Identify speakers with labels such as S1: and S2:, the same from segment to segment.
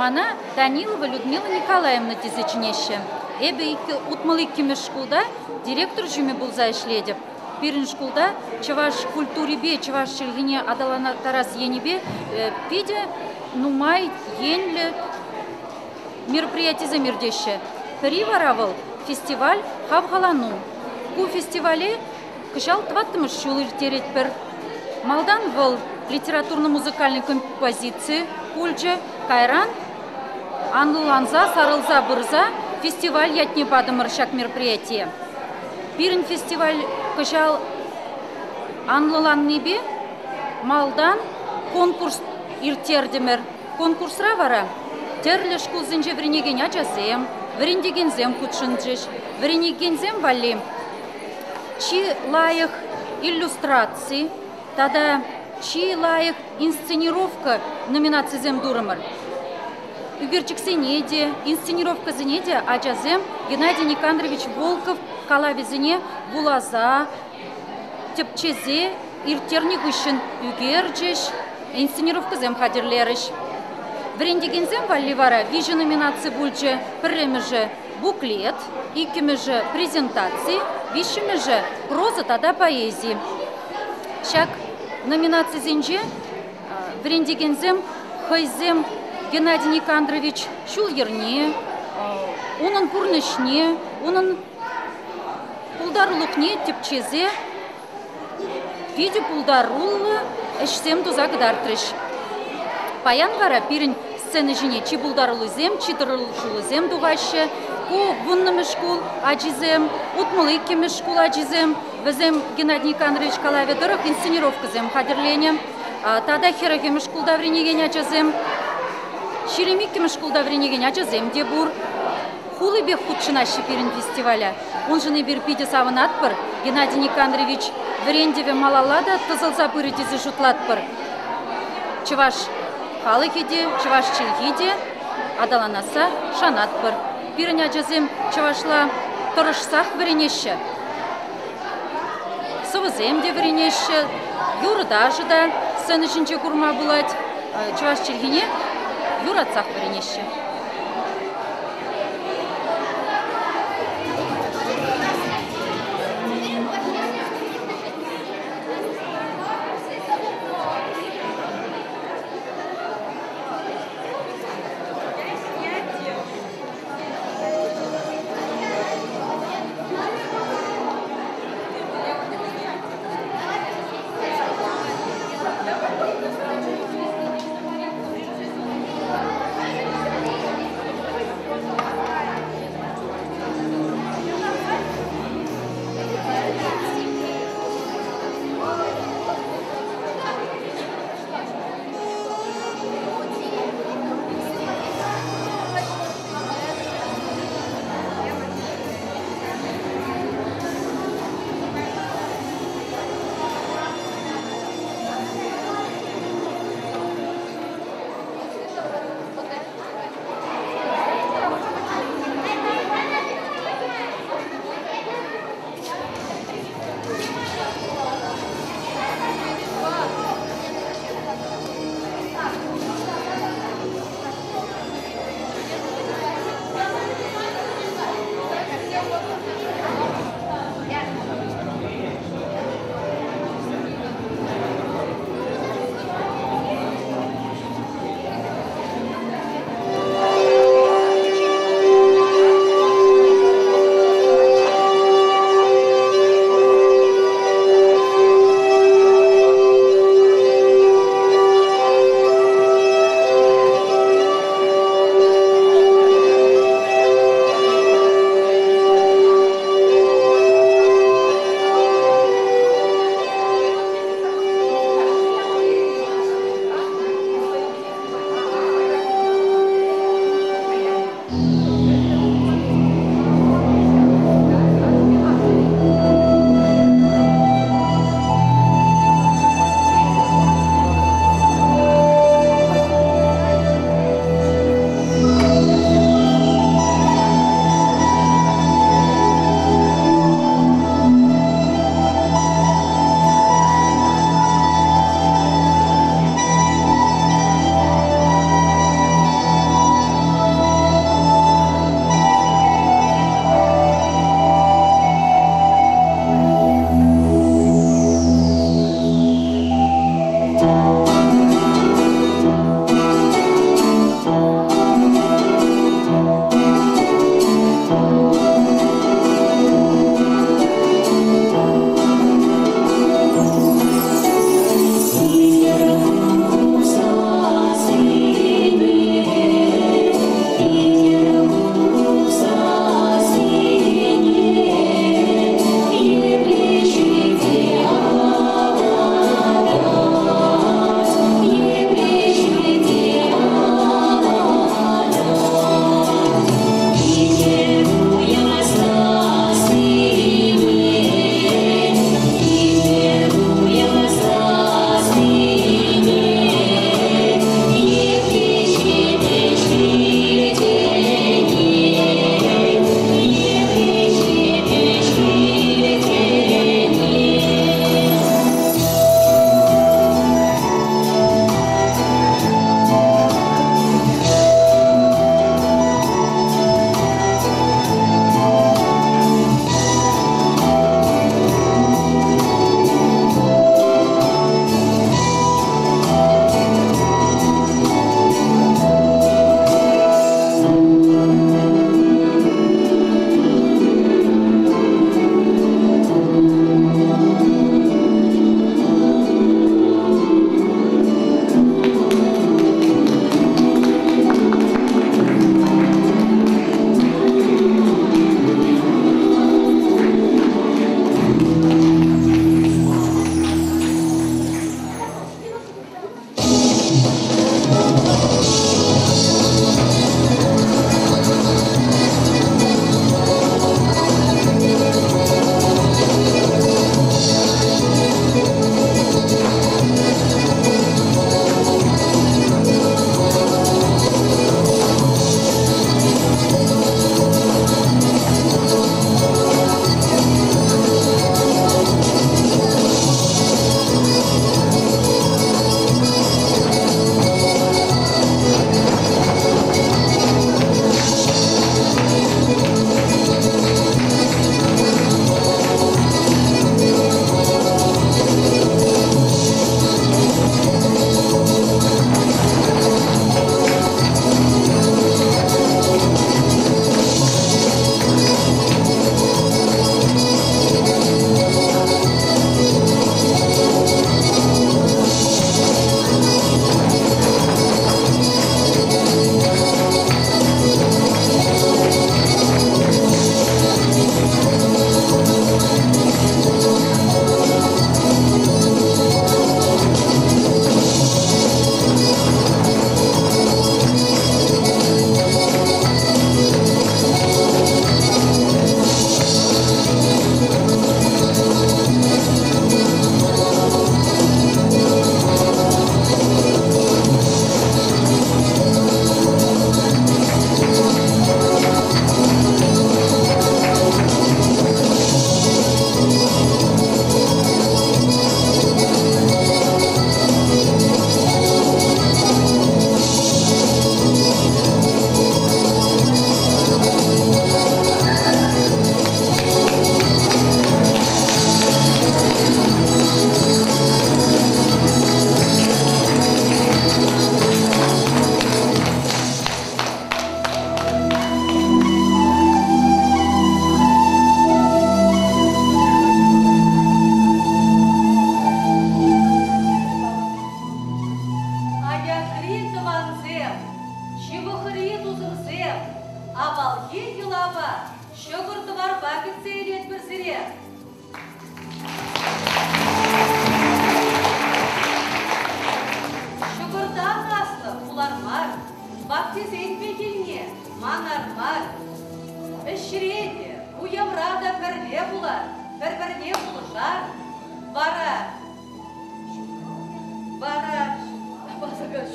S1: Мана Данилова Людмила Николаевна тезечнеше. Эбе утмалыккиме шкулда директор жүме булза ишледіп. Бирин шкулда чаваш культурибе, чаваш шелгине адалана тарас енибе, пиде нумай енлі мероприятие замердеше. Приваравал фестиваль Хавгалану. Ку фестивале кышал тваттымыш шулыр терет бір. Малдан был литературно-музыкальной композиции Пульджа Кайран Анланза Сарылза Бырза фестиваль ятне бадымыршак мероприятие. Бирин фестиваль кышал Анлыланнебе Малдан конкурс иртердемер. Конкурсра вара терлі шкул зінже вренеген ачазем, врендегензем кутшынджеш, вренегензем валим. Чи лайық иллюстрации, тада чи лайық инсценировка номинации зем дурамыр. Үгерчик сенеде, инсценировка зенеде ачазем Геннадий Никандрович Волков калавизіне булаза, тепчезе, иртерник үшін үгерчеш, инсценировка зем хадерлеріш. Врендегензем валливара вижу номинации бульче премеже буклет, икимеже презентации, вишимеже проза тада поэзии. Шак номинации зенже врендегензем хайзем Геннадий Никандрович шулерне, унын пурнышне, унын пулдарлукне тепчезе, виде пулдарулы эшсем тузагдартрыш. Паян вара пирин сцены жіне чи булдарылы зем, чи дырылшылы зем дуғашы, ку вуннымы шкул аджизем, утмылы кемі шкул аджизем, візем Геннадий Никандрович Калаведырық инсценировка зем хадерленем, тада хера кемі шкулда вренеген аджазем, шеремик кемі шкулда вренеген аджазем де бур, хулы бех худшынашы пирин фестиваля. Он жыны бір пиде савын атпыр, Геннадий Никандрович врендеве малалада тызылза пырытезі жұтлатпыр. Чываш халыкеде, чываш чилгеде, адаланаса шанатпыр. Пирин аджазем чывашла тұрышсақ вренеші. Сывызем де вренеші, юрыдажы да сцены жінче курма булать, чываш чилгене юратсақ вренеші.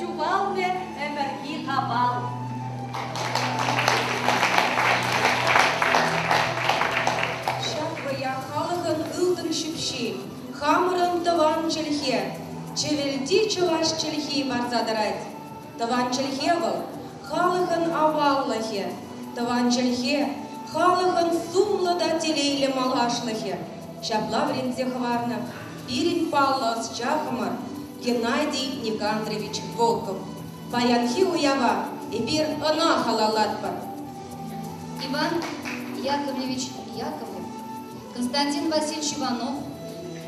S2: чувалны эмерги табал.
S3: Шапвая халыгын ылдын шипши, хамырын таван челхе, чевелди чуваш челхи барзадырать. Таван челхе был, халыгын аваллахе, таван челхе, халыгын сумлада телейле малашлахе. Шапла врензе хварна, пирень палла с чахамар, Геннадий Никандрович Волков. Паянхи уява, и бир она халалатпа.
S4: Иван Яковлевич Яковлев, Константин Васильевич Иванов,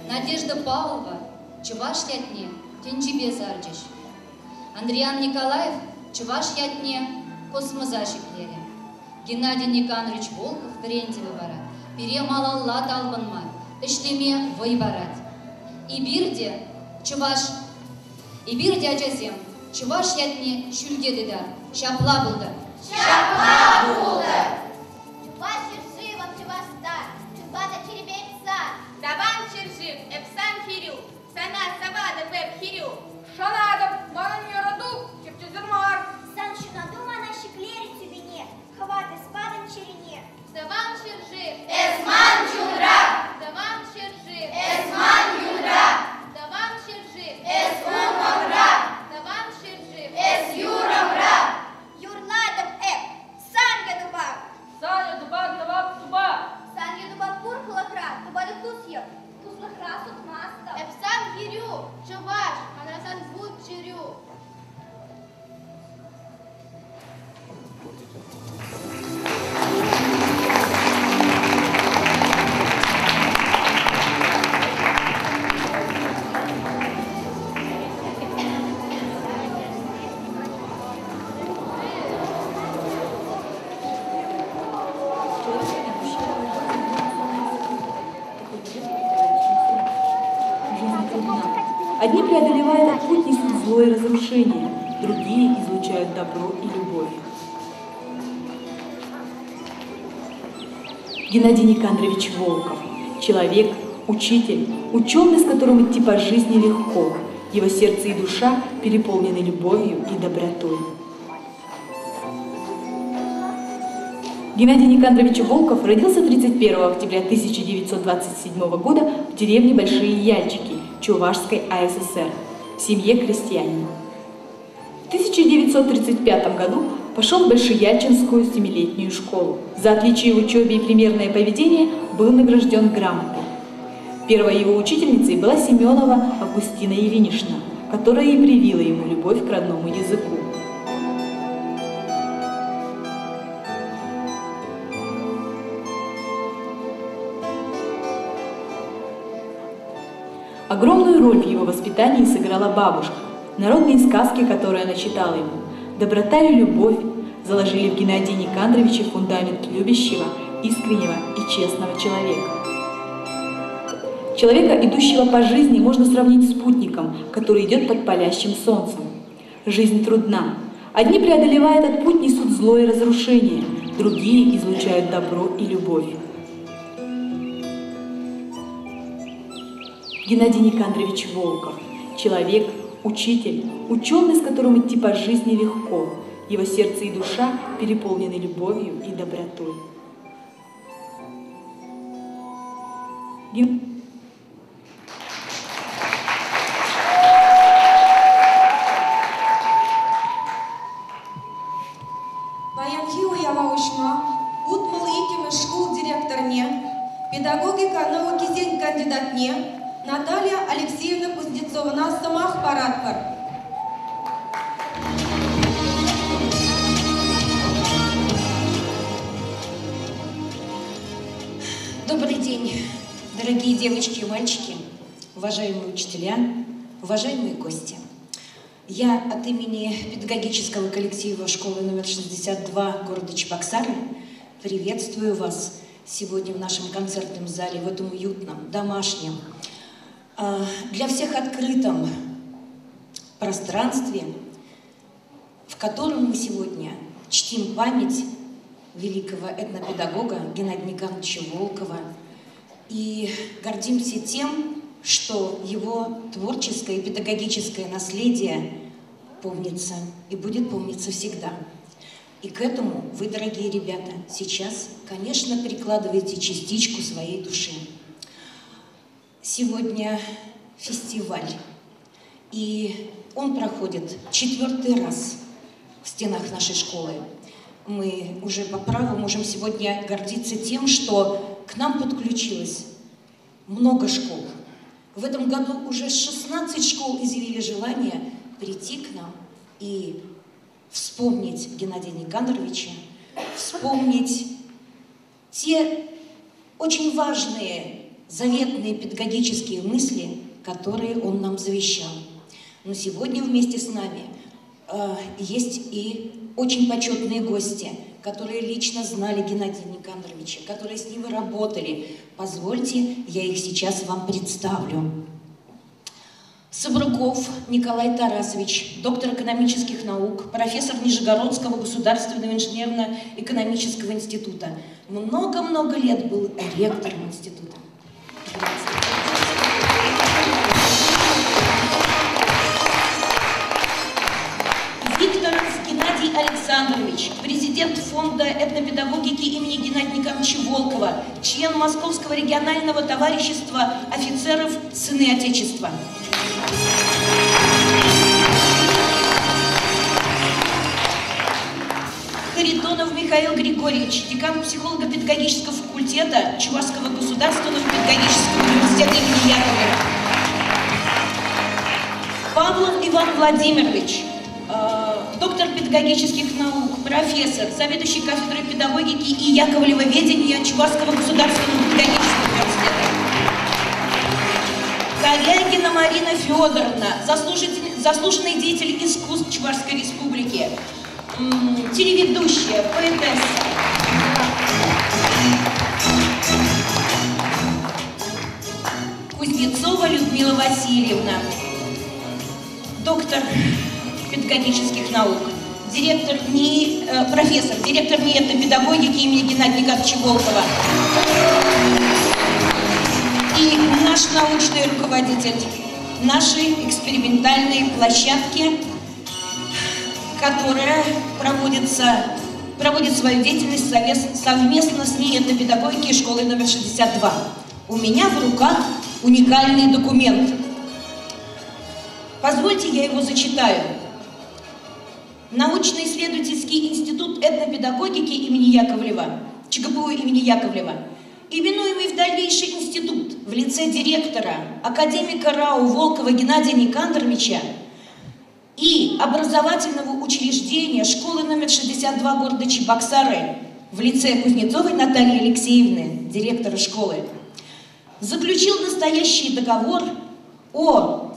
S4: Надежда Павлова, Чуваш ятне, Тенджибе Зарджиш, Андриан Николаев, Чуваш ятне, Космозашиклере, Геннадий Никандрович Волков, Френтьевы бара, Пере Малалла Талбанма, Эшлеме Вайбарат, Ибирде, Чуваш, Ибирде Аджазем, Чуваш ятне, Шюльгедедар, Шапла булда.
S5: Шапла булда! Чуваш Черживов, Чувастар, Чубата Черебенца,
S6: Даван Чержив, Эпсан Хирю, Сана Савада Беб Хирю,
S2: Шанадов, Манан Йораду, Чептизермар.
S5: Саншинаду Манаши Клери Тюбине, Хваты Спадом Черене.
S6: Даван Чержив,
S5: Эсман Чундра,
S6: Даван Чержив,
S5: Эсман Юндра,
S6: Даван Чержив,
S5: Эс Умамра,
S6: Даван Чержив,
S5: Эс Юрамра, Юрладов Санга Дуба,
S2: Саня Дуба, Дуба, Дуба.
S5: Санга Дуба Пурхлахра, Дуба Тусья, Туслахра Сутмаста.
S6: Эпсан Хирю, Чуваш, Анрасан Буд Чирю.
S7: Одни преодолевают этот путь, несут зло и разрушение, другие излучают добро и любовь. Геннадий Никандрович Волков. Человек, учитель, ученый, с которым идти по жизни легко. Его сердце и душа переполнены любовью и добротой. Геннадий Никандрович Волков родился 31 октября 1927 года в деревне Большие Яльчики Чувашской АССР в семье крестьянина. В 1935 году пошел в Большеяльчинскую 7-летнюю школу. За отличие в учебе и примерное поведение был награжден грамотой. Первой его учительницей была Семенова Августина Ильинична, которая и привила ему любовь к родному языку. Огромную роль в его воспитании сыграла бабушка. Народные сказки, которые она читала ему, доброта и любовь заложили в Геннадия Никандровича фундамент любящего, искреннего и честного человека. Человека, идущего по жизни, можно сравнить с путником, который идет под палящим солнцем. Жизнь трудна. Одни, преодолевая этот путь, несут зло и разрушение, другие излучают добро и любовь. Геннадий Никандрович Волков. Человек, учитель, ученый, с которым идти по жизни легко. Его сердце и душа переполнены любовью и добротой.
S3: Баянхи уява ушма, утмал икиме школ директорне, педагогика науки зень кандидатне, Наталья Алексеевна Кузнецова, нас самах парадпар.
S8: Добрый день, дорогие девочки и мальчики, уважаемые учителя, уважаемые гости. Я от имени педагогического коллектива школы номер 62 города Чебоксары приветствую вас сегодня в нашем концертном зале, в этом уютном, домашнем, для всех открытом пространстве, в котором мы сегодня чтим память великого этнопедагога Геннадия Никандровича Волкова и гордимся тем, что его творческое и педагогическое наследие помнится и будет помниться всегда. И к этому вы, дорогие ребята, сейчас, конечно, прикладываете частичку своей души. Сегодня фестиваль, и он проходит 4-й раз в стенах нашей школы. Мы уже по праву можем сегодня гордиться тем, что к нам подключилось много школ. В этом году уже 16 школ изъявили желание прийти к нам и вспомнить Геннадия Никаноровича, вспомнить те очень важные, заветные педагогические мысли, которые он нам завещал. Но сегодня вместе с нами есть и очень почетные гости, которые лично знали Геннадия Никаноровича, которые с ним работали. Позвольте, я их сейчас вам представлю. Сабруков Николай Тарасович, доктор экономических наук, профессор Нижегородского государственного инженерно-экономического института. Много-много лет был ректором института. Виктор Геннадий Александрович, президент фонда этнопедагогики имени Геннадия Николаевича Волкова, член Московского регионального товарищества офицеров «Сыны Отечества». Харитонов Михаил Григорьевич, декан психолого-педагогического факультета Чувашского государственного педагогического университета имени Яковлева. Павлов Иван Владимирович, доктор педагогических наук, профессор, заведующий кафедрой педагогики и яковлевоведения Чувашского государственного педагогического университета. Корягина Марина Федоровна, заслуженный деятель искусств Чувашской республики, телеведущая, поэтесса. Кузнецова Людмила Васильевна, доктор педагогических наук, профессор, директор НИЭТа педагогики имени Геннадия Николаевича Волкова. И наш научный руководитель нашей экспериментальной площадки, которая проводит свою деятельность совместно с НИЭТа педагогики школы номер 62. У меня в руках уникальный документ. Позвольте, я его зачитаю. Научно-исследовательский институт этнопедагогики имени Яковлева, ЧГПУ имени Яковлева, именуемый в дальнейший институт в лице директора, академика РАУ Волкова Геннадия Никаноровича и образовательного учреждения школы номер 62 города Чебоксары в лице Кузнецовой Натальи Алексеевны, директора школы, заключил настоящий договор о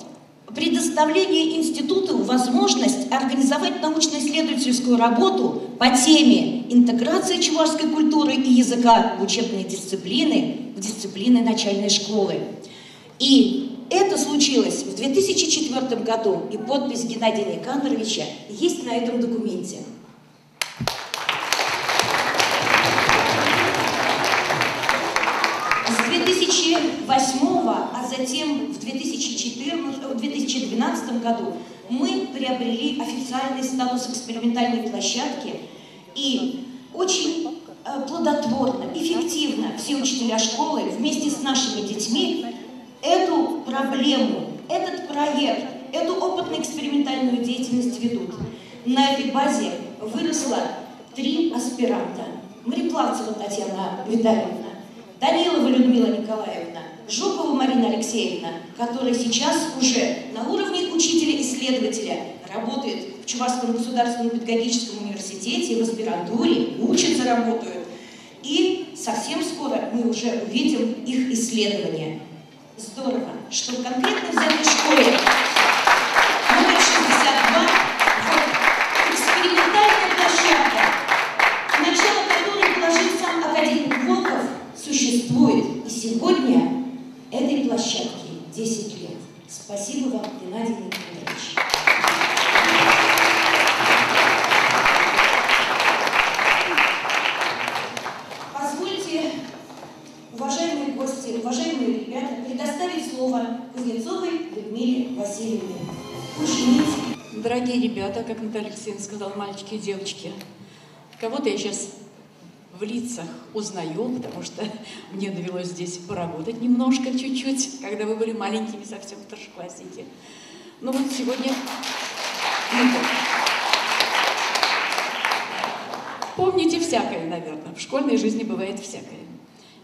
S8: предоставлении институту возможность организовать научно-исследовательскую работу по теме интеграции чувашской культуры и языка в учебные дисциплины, в дисциплины начальной школы. И это случилось в 2004 году, и подпись Геннадия Никаноровича есть на этом документе. С 2008, а затем в 2012 году мы приобрели официальный статус экспериментальной площадки, и очень плодотворно, эффективно все учителя школы вместе с нашими детьми эту проблему, этот проект, эту опытно-экспериментальную деятельность ведут. На этой базе выросло 3 аспиранта. Мореплавцева Татьяна Витальевна, Данилова Людмила Николаевна, Жукова Марина Алексеевна, которая сейчас уже на уровне учителя-исследователя работает в Чувашском государственном педагогическом университете, в аспирантуре, учатся, работают. И совсем скоро мы уже увидим их исследования. Здорово, что конкретно в этой школе номер 62 экспериментальная площадка, начало которой положил сам академик Волков, существует. И сегодня этой площадке 10 лет. Спасибо вам, Геннадий Николаевич. Позвольте, уважаемые гости, уважаемые ребята, предоставить слово Кузнецовой Людмиле Васильевне.
S9: дорогие ребята, как Наталья Алексеевна сказала, мальчики и девочки, кого-то я сейчас в лицах узнаю, потому что мне довелось здесь поработать немножко, чуть-чуть, когда вы были маленькими, совсем старшеклассники. Ну вот сегодня... Помните всякое, наверное. В школьной жизни бывает всякое.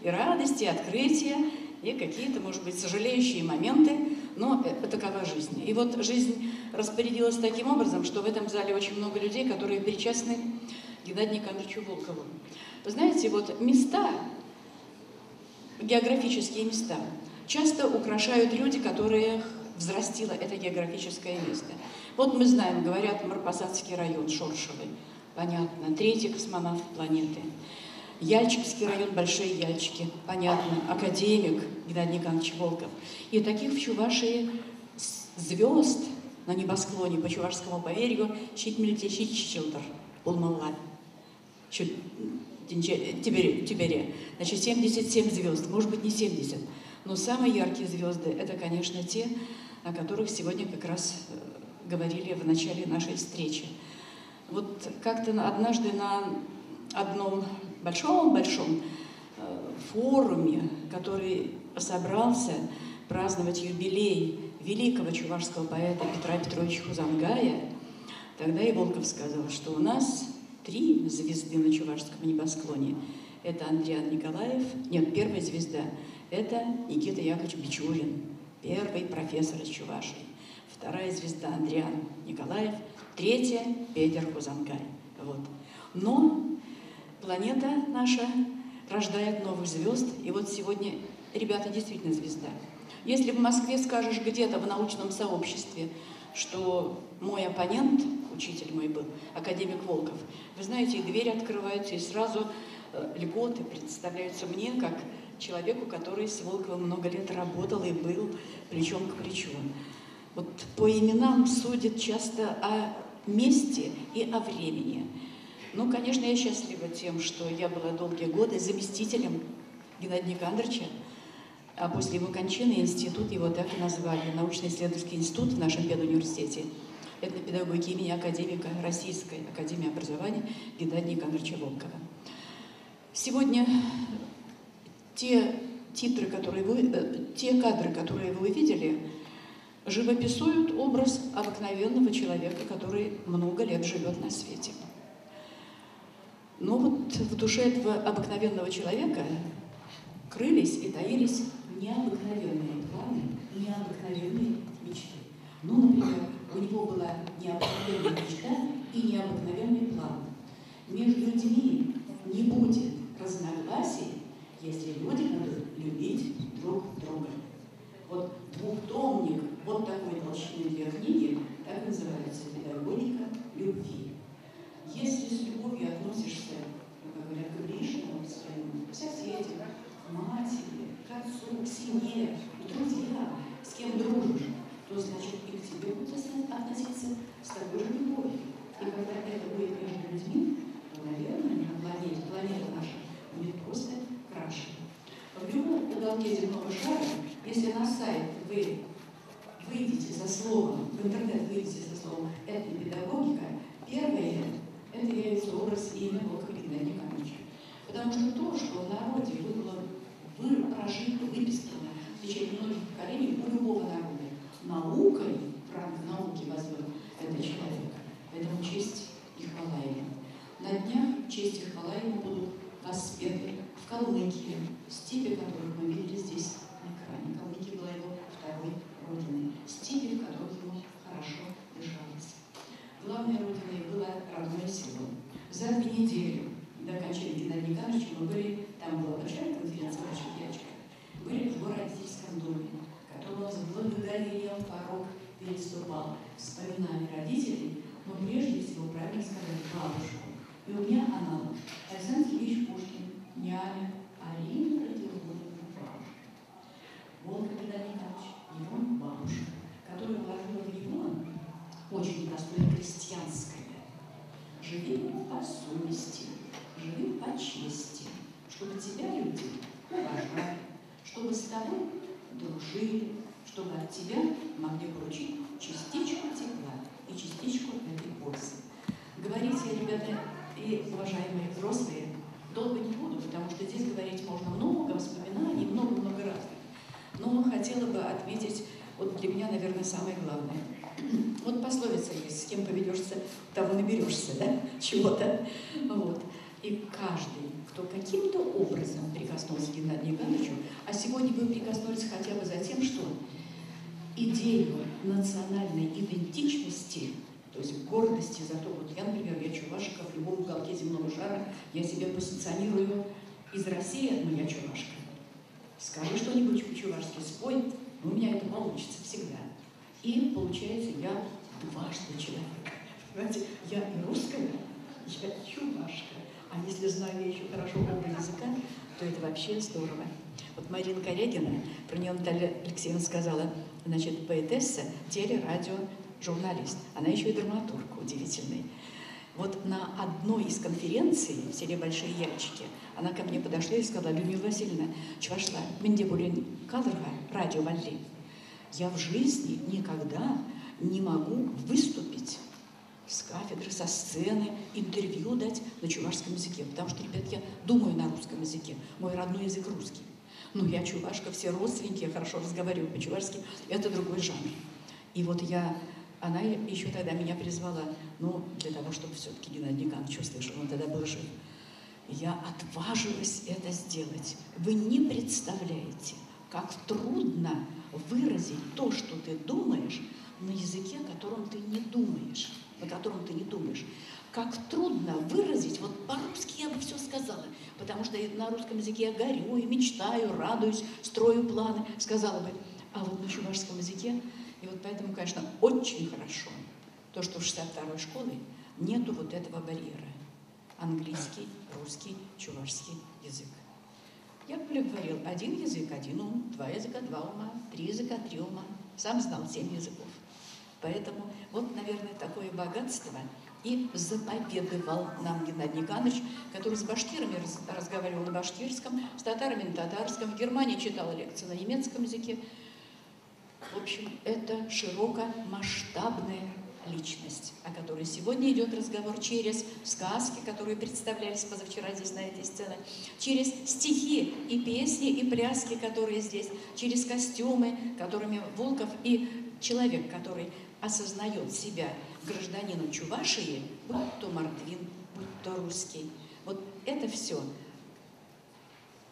S9: И радости, и открытия, и какие-то, может быть, сожалеющие моменты, но такова жизнь. И вот жизнь распорядилась таким образом, что в этом зале очень много людей, которые причастны к Геннадию Николаевичу Волкову. Вы знаете, вот места, географические места, часто украшают люди, которых взрастило это географическое место. Вот мы знаем, говорят, Марпасадский район, Шоршевый, понятно, третий космонавт планеты. Яльчикский район, Большие Яльчики, понятно, академик Геннадий Николаевич Волков. И таких в Чувашии звезд на небосклоне по Чувашскому поверью Щитмельте-Щитчилдер, Улмалла, Тибере. Значит, 77 звезд, может быть, не 70. Но самые яркие звезды – это, конечно, те, о которых сегодня как раз говорили в начале нашей встречи. Вот как-то однажды на одном большом-большом форуме, который собрался праздновать юбилей великого чувашского поэта Петра Петровича Хузангая, тогда и Волков сказал, что у нас 3 звезды на чувашском небосклоне. Это Андриан Николаев, нет, первая звезда – это Никита Яковлевич Бичурин, первый профессор из Чувашии. Вторая звезда – Андриан Николаев, третья – Петр Хузангай. Вот. Но планета наша рождает новых звезд, и вот сегодня, ребята, действительно звезда. Если в Москве скажешь где-то в научном сообществе, что мой оппонент, учитель мой был, академик Волков, вы знаете, и двери открываются, и сразу льготы представляются мне, как человеку, который с Волковым много лет работал и был плечом к плечу. Вот по именам судят часто о месте и о времени. Ну, конечно, я счастлива тем, что я была долгие годы заместителем Геннадия Николаевича, а после его кончины институт его так и назвали, научно-исследовательский институт в нашем педуниверситете этнопедагогики имени академика Российской академии образования Геннадия Николаевича Волкова. Сегодня те кадры, которые вы увидели, живописуют образ обыкновенного человека, который много лет живет на свете. Но вот в душе этого обыкновенного человека крылись и таились необыкновенные планы, необыкновенные мечты. Ну, например, у него была необыкновенная мечта и необыкновенный план. Между людьми не будет разногласий, если люди будут любить друг друга. Вот двухтомник, вот такой толщины 2 книги, так называется «Педагогика любви». Если с любовью относишься, как говорят, к ближнему своему, к соседям, к матери, к отцу, к семье, к друзьям, с кем дружишь, то значит и к тебе будут относиться с такой же любовью. И когда это будет между людьми, то, наверное, на планета наша будет просто краше. В любом уголке земного шара, если на сайт вы выйдете за словом, в интернет выйдете за словом «этнопедагогика», первое – это является образ и имя Волкова Геннадия Николаевича. Потому что то, что в народе было прожито, выписано в течение многих поколений у любого народа, наукой, в рамках науки возвел это человека. Поэтому честь и хвала ему. На днях честь и хвала ему будут воспеты в Калмыкии, в степи которых мы видели здесь на экране. Калмыкия была его второй родиной, степи, в которых ему хорошо дышалось. Главной родиной было родное село. За 2 недели до окончания Геннадия Николаевича мы были, там была большая конференция в Больших Яльчиках, были в его родительском доме, который он с благодарением порог переступал, вспоминали родителей, но прежде всего, правильно сказать, бабушку. И у меня она, Александр Сергеевич Пушкин, няня, Арина родила бабушку. Волков Геннадий Николаевич, его бабушка, которая вложила в него очень непростое крестьянское. Живи по совести, живи по чести, чтобы тебя люди уважали, чтобы с тобой дружили, чтобы от тебя могли получить частичку тепла и частичку потому что здесь говорить можно много воспоминаний, много-много разных. Но хотела бы отметить, вот для меня, наверное, самое главное. Вот пословица есть: с кем поведешься, того наберешься, да, чего-то. Вот. И каждый, кто каким-то образом прикоснулся к Геннадию Ивановичу, а сегодня вы прикоснулись хотя бы за тем, что идею национальной идентичности, то есть гордости за то, вот я, например, я чувашка, в любом уголке земного шара я себя позиционирую из России, но я чувашка. Скажи что-нибудь по-чувашски, спой, у меня это получится всегда. И получается, я дважды человек. Понимаете, я и русская, я чувашка. А если знаю я еще хорошо оба языка, то это вообще здорово. Вот Марина Корягина, про нее Наталья Алексеевна сказала, значит, поэтесса, теле-радио, журналист. Она еще и драматург удивительный. Вот на одной из конференций в селе Большие Яльчики она ко мне подошла и сказала: Людмила Васильевна, чувашла, менде булен кадрга радио валли. Я в жизни никогда не могу выступить с кафедры, со сцены, интервью дать на чувашском языке, потому что, ребят, я думаю на русском языке, мой родной язык русский. Ну, я чувашка, все родственники, я хорошо разговариваю по-чувашски, это другой жанр. И вот она еще тогда меня призвала, ну, для того, чтобы все-таки Геннадий Николаевич услышал, он тогда был жив. Я отважилась это сделать. Вы не представляете, как трудно выразить то, что ты думаешь, на языке, о котором ты не думаешь, на котором ты не думаешь. Как трудно выразить, вот по-русски я бы все сказала, потому что на русском языке я горюю, мечтаю, радуюсь, строю планы, сказала бы, а вот на чувашском языке, и вот поэтому, конечно, очень хорошо то, что в 62-й школе нету вот этого барьера. Английский, русский, чувашский язык. Я говорил, один язык, один ум, два языка, два ума, три языка, три ума. Сам знал 7 языков. Поэтому вот, наверное, такое богатство и заповедовал нам Геннадий Николаевич, который с башкирами разговаривал на башкирском, с татарами на татарском, в Германии читал лекции на немецком языке. В общем, это широкомасштабная личность, о которой сегодня идет разговор через сказки, которые представлялись позавчера здесь на этой сцене, через стихи и песни, и пляски, которые здесь, через костюмы, которыми Волков и человек, который осознает себя гражданином Чувашии, будь то мордвин, будь то русский. Вот это все,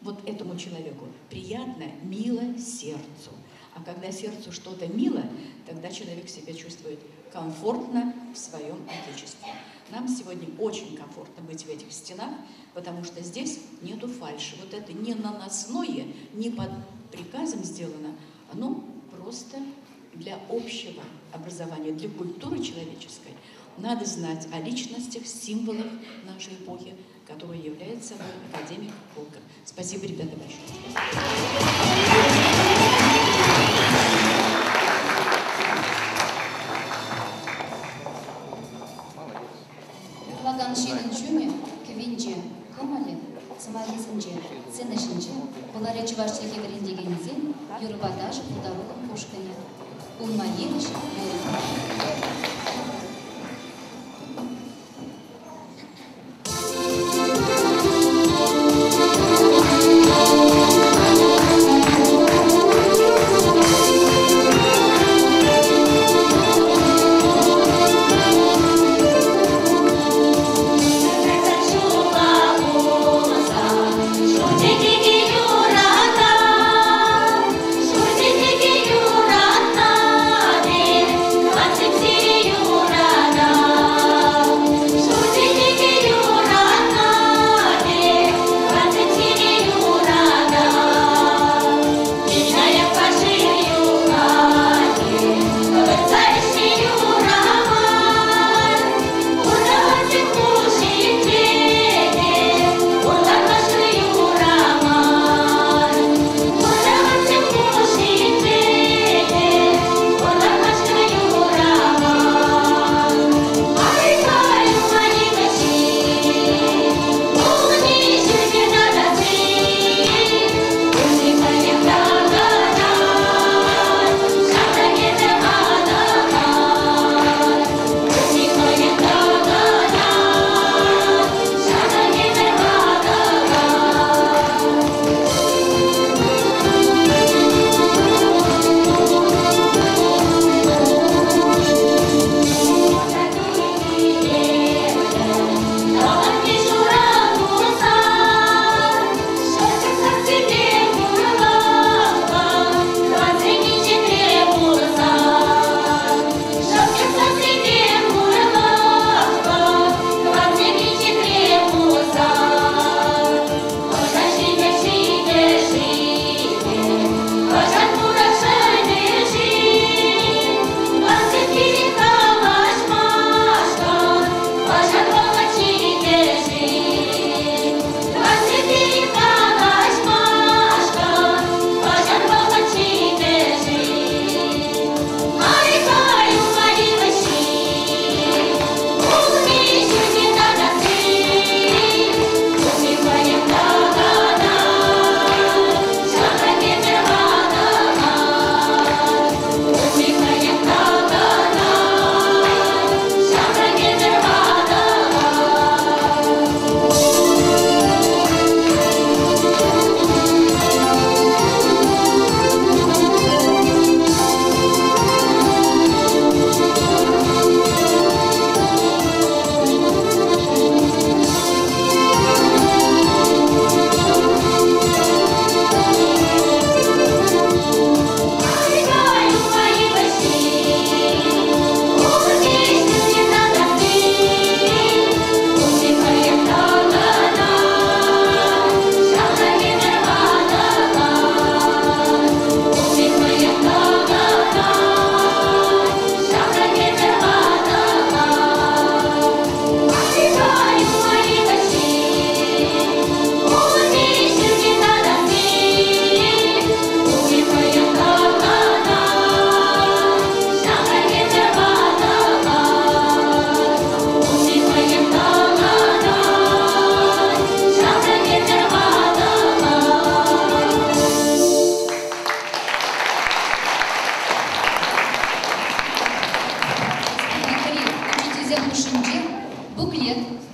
S9: вот этому человеку приятно, мило сердцу. А когда сердцу что-то мило, тогда человек себя чувствует комфортно в своем отечестве. Нам сегодня очень комфортно быть в этих стенах, потому что здесь нету фальши. Вот это не наносное, не под приказом сделано, оно просто для общего образования, для культуры человеческой. Надо знать о личностях, символах нашей эпохи, которой является собой академик Волков. Спасибо, ребята, большое.
S4: Лаганшин Джуми, Квинджи, Комали, Самарисинджи, Сенешинджи, Поларе Чувашчеки Вриндигензин, Юрбатаж, Пударулам Пушкине, Улманевич,
S10: Юрата,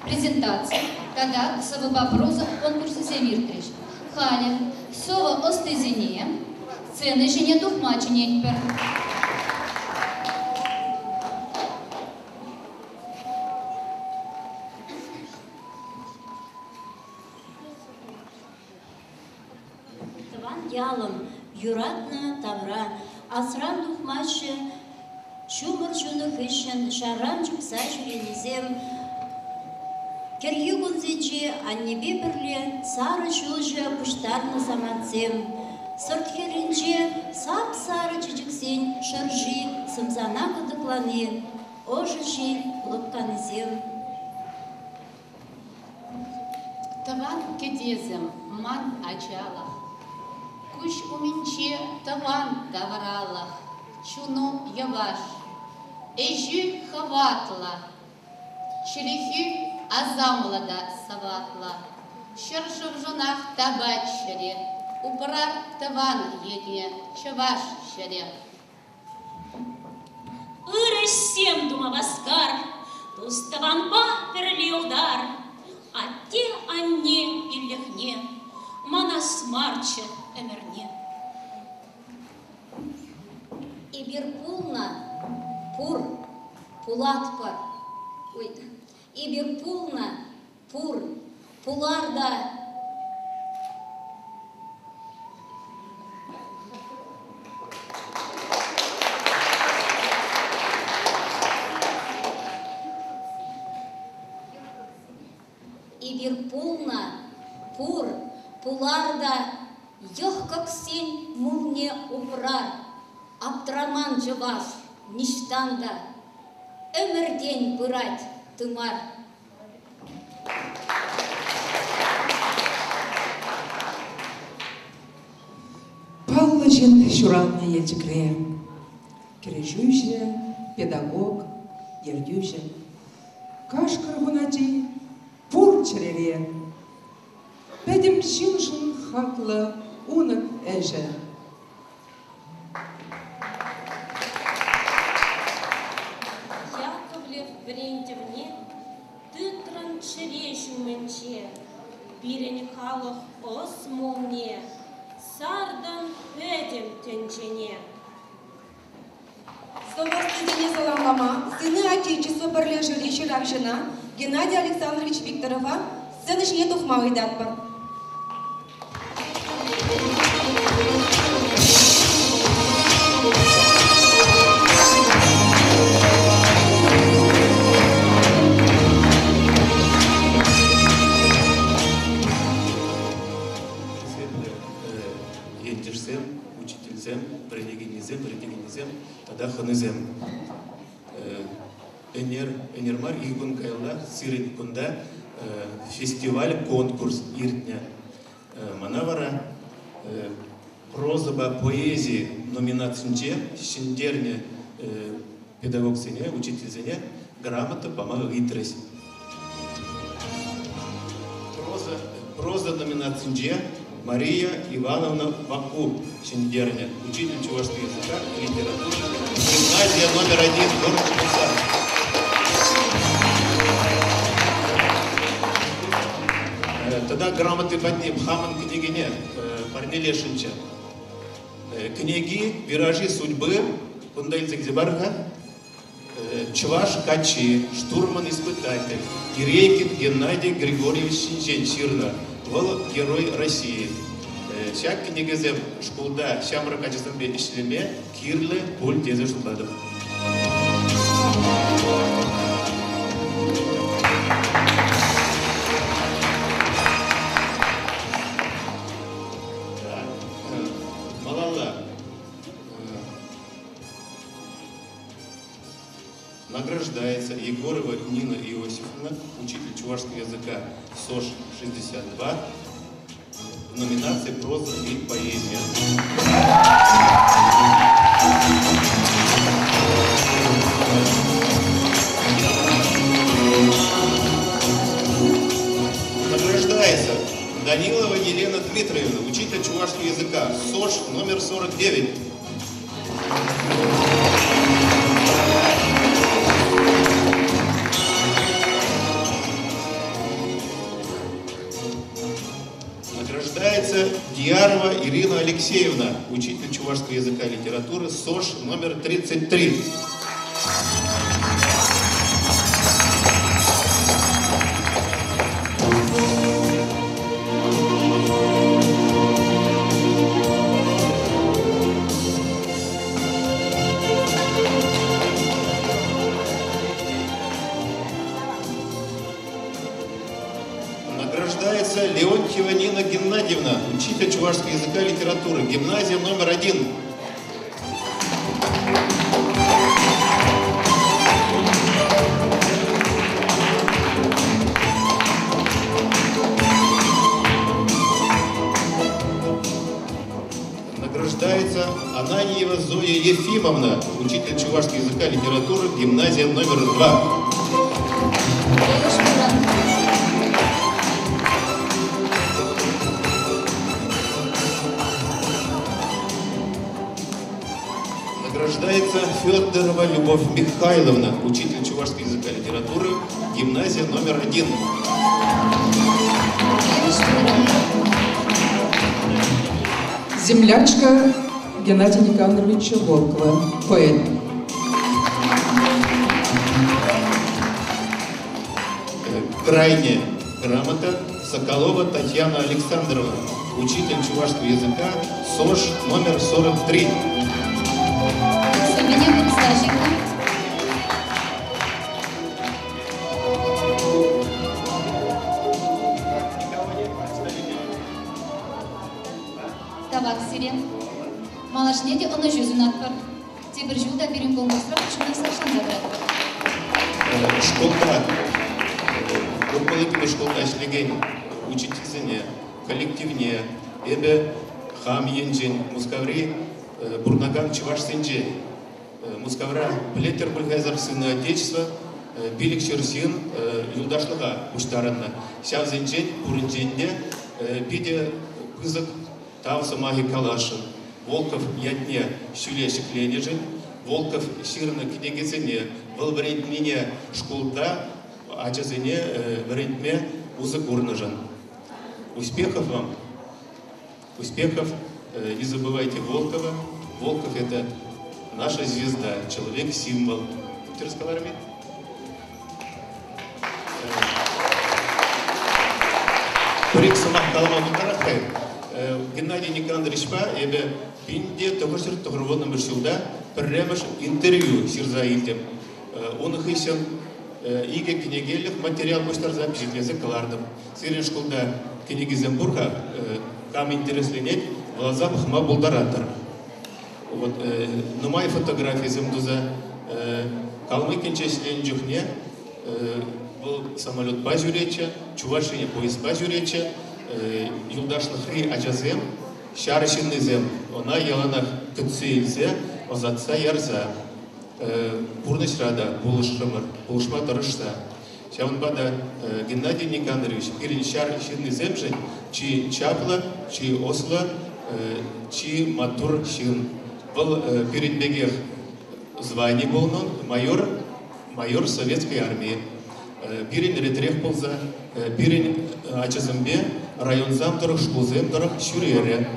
S4: презентация, когда сова вопроса конкурса Семиртрич. Халя, сова остезине, сцены жене тухмачине теперь.
S10: Ялым, юратна тавра, асран тухмачы, шумыр жунық ішін, шарам жүкса жүренізем, кергі күнзече, аннебе бірле, сары жылжы пұштарны заматсем, сырт херінче, сап-сары чечіксен, шыржи, сымзана кыдықланы, ожыши, лыпқанызем.
S6: Таван кедезем, ман ачала. Куш уминче таван гаварала, чуну яваш, эжи хаватла, черехи азамлада саватла, шыршыв жунах табат шере, упрар таван еде, чаваш шере.
S10: Ырыш сем дума васкар, туз таванба перли удар, а те анне иллехне, манас марче эмерне. Ибирпулна пур пулатпар, Ибирпулна пур пуларда. Ибирпулна пур пуларда. Йох как сень мурне упрар, Абдраман жываш, ништанда, Өмірден бұрать тымар.
S11: Павловичен шуранна елчикре, Кережүйші, педагог, ердүйші, Кашкар вунати, пур черере, Пәдім шын хаклы, унық әжі.
S10: Яковлев брендевне, ты транчерешу менче, Бирен халық ос молне, Сардан пәдім тенчене.
S3: Совостыдене саламлама, сыны Отечества бірлі жюри ракшына Геннадий Александрович Викторова сцены жіне тухмау идатпар.
S12: учительзем, бренегенезем, тогда ханызем. Энермар игун кайла, сирен кунда, фестиваль, конкурс иртня. Манавара, прозаба, поэзии, номинацинче, шиндерне, педагог сене, учитель сене, грамота, помага гитрес. Проза номинацинче, Мария Ивановна Ваку, шиндерня, учитель чувашского языка и литературы, гимназия номер 1, город Чебоксар. Тогда грамоты подним Хаман княгине, Парнелешинча. Книги «Виражи судьбы», Кундайльцик Зибарга, Чуваш Качи, штурман-испытатель, Кирейкин Геннадий Григорьевич Ширна, герой России. Шак книгазем школда шамра качеством ишлеме кирле пуль тезе шукладов. Малала. Награждается Егорова Нина Иосифовна, учитель чувашского языка СОЖ-62, в номинации «Проза и поэзия». Награждается Данилова Елена Дмитриевна, учитель чувашского языка СОЖ номер 49. Соколова Ирина Алексеевна, учитель чувашского языка и литературы, СОЖ номер 33. Награждается Леонтьева Нина Геннадьевна, учитель чувашского языка и литературы, гимназия номер 1. Награждается Ананьева Зоя Ефимовна, учитель чувашского языка и литературы, гимназия номер 2. Награждается Федорова Любовь Михайловна, учитель чувашского языка и литературы, гимназия номер 1.
S11: Землячка Геннадия Никандровича Волкова, поэт.
S12: Крайняя грамота Соколова Татьяна Александровна, учитель чувашского языка, СОЖ номер 43.
S4: Табак сирен. Малашне де оны жүзін атпар. Тебір жылда берін конкурсырақ үшінен сақшан забырады.
S12: Школда, көпбалыкты школда ішлеген учительсіне, коллективне, эбе хам енжен, мускаври бурнаган чувашсенже, мускавра плетер бульгайзар сыны отечества, билик черсин юлдашлыға уштарынна. Шавзенжен, бурынженде, пиде пызык Тавса маги калашын, Волков ятне шүлешік ленежін, Волков ширны кедегесіне, бұл варентміне школда, ачазіне варентме узык урныжын. Успехов вам! Успехов! Не забывайте Волкова. Волков — это наша звезда, человек-символ. Ты разговаривай? Туриксамах Каламану Карахай. Геннадий Никандрович па, эбе пинде тогырсыр тогырводным бір жылда пірремыш интервью сирза илдем. Оны хыйсен иге кенегелік материал көштар запишетлесі кылардым. Сирен школда кенегизенбурга кам интересленет глаза пахма болдаратыр. Вот нумай фотографии земдуза калмы кенчеслен жүхне был самолет базюрече, Чувашине поезд базюрече, юлдашлыхри ачазем, шарышыннызем, она яланах күтсейлзе, озатса ярза, бурныш рада, булышма тұрышса. Шаунбада Геннадий Никандрович, пирин шарышыннызем жен, чи чапла, чи осла, чи матур шин. Был передбегех звание был майор советской армии. Пирин ретрех полза, пирин ачазембе, район замторых, школземторых, шюрере.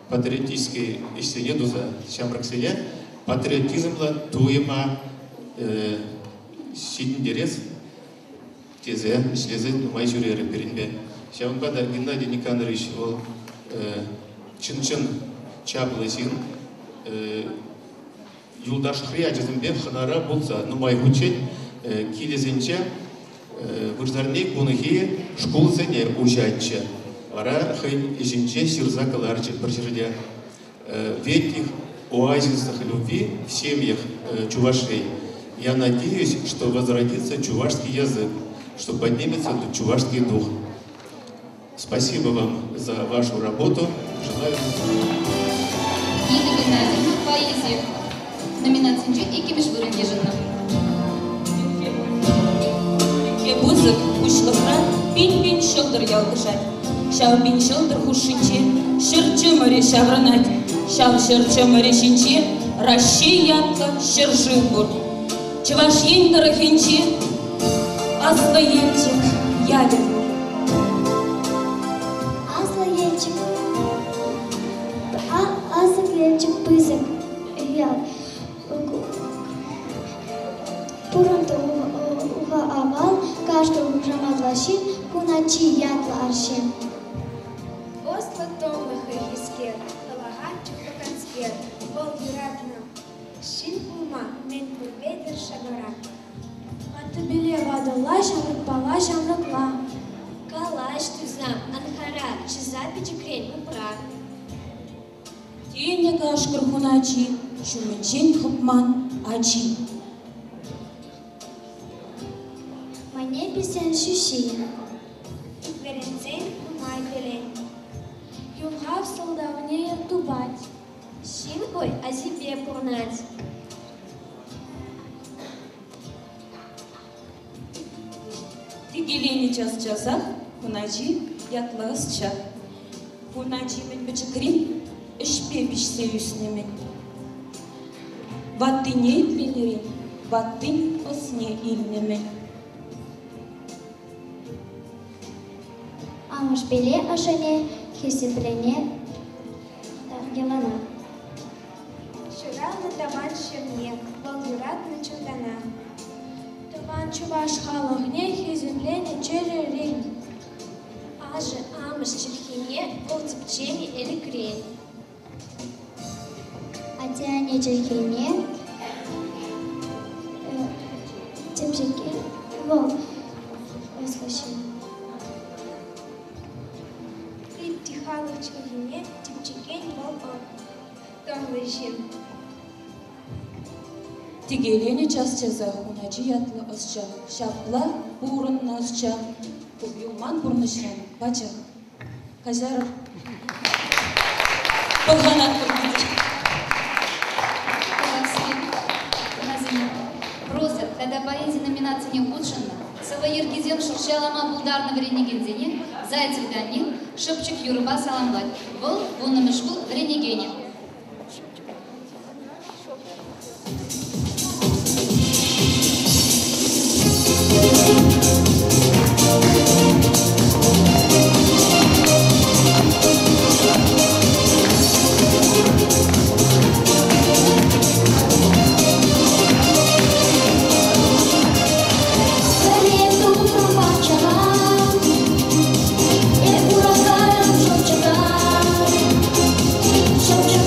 S12: Патриотический истине дуза, шамраксене, патриотизмла туема сидендерез, тезе, шлезе, май шюрере пиринбе. Шамбада Геннадий Никандрович ол чин-чин чаплысин, юлдаш хриячызымбе ханара болса, нумай хучет, килезенче, выждарней кунахи школзене ужатче. Ара хын ежинче сирза каларче прожирде. В этих оазисах любви в семьях чувашей я надеюсь, что возродится чувашский язык, что поднимется чувашский дух. Спасибо вам за вашу работу. Желаю
S4: Нина Геннадьевна, поэзия. Номинация «Икимиш вырангежина».
S10: Бузык, учлықра, пин-пин шылдыр ялгышат. Шау пин шылдыр хушинче, шырчы море шавранат. Шау шырчы море шинче, ращи янка шыржы бур. Чываш ендыры хинче, азлы енчик ядер.
S5: Азлы енчик Пурунты уға авал, кашты жамадлашин, куначи ятла аршин.
S13: Осла томлы хыхискер, талаган чухлаканскер, бол юратна. Шин пулма, мен пурвейдер шагара. Аты беле вадала, шамрыкпала, шамрыкла. Калаш тузам, анхара, чиза пичекрень упра.
S10: Тенья кашкар хуначи, шумычень хопман ачи.
S5: Мане песен шуши.
S13: Веренцень умай белень. Юнгав солдавнее тубать. Шинкой о себе пурнать.
S10: Тигелени час-часах, хуначи ятласча. Хуначи мен бечекрин, эшпе пишсе үснемен. Ваттыне итленерин, ваттын осне илнемен.
S5: Амыш беле ашане, хесиплене елана.
S13: Шыралны таван шырне, бол юратны чудана. Таван чуваш халыгне, хеземлене черерин. Аже амыш чирхине, ол типчени или крень.
S5: Атяне чирхине, типчеки, вол восхощен.
S13: Тихалых чирхине, типчекень бол он. Томлышин.
S10: Тигелени час-часах, хуначи ятла осча. Шапла бурын насча. Кубилман бурнышран, бача. Казаров. Болганат бурныча.
S4: Проза, когда поэзия номинации не улучшена, Саваир Гизем Шуршалама Булдарна Вренегензине, Зайцев Данил, Шепчик Юрба Саламбат, Вол Вунамышкул Вренегене.
S5: Show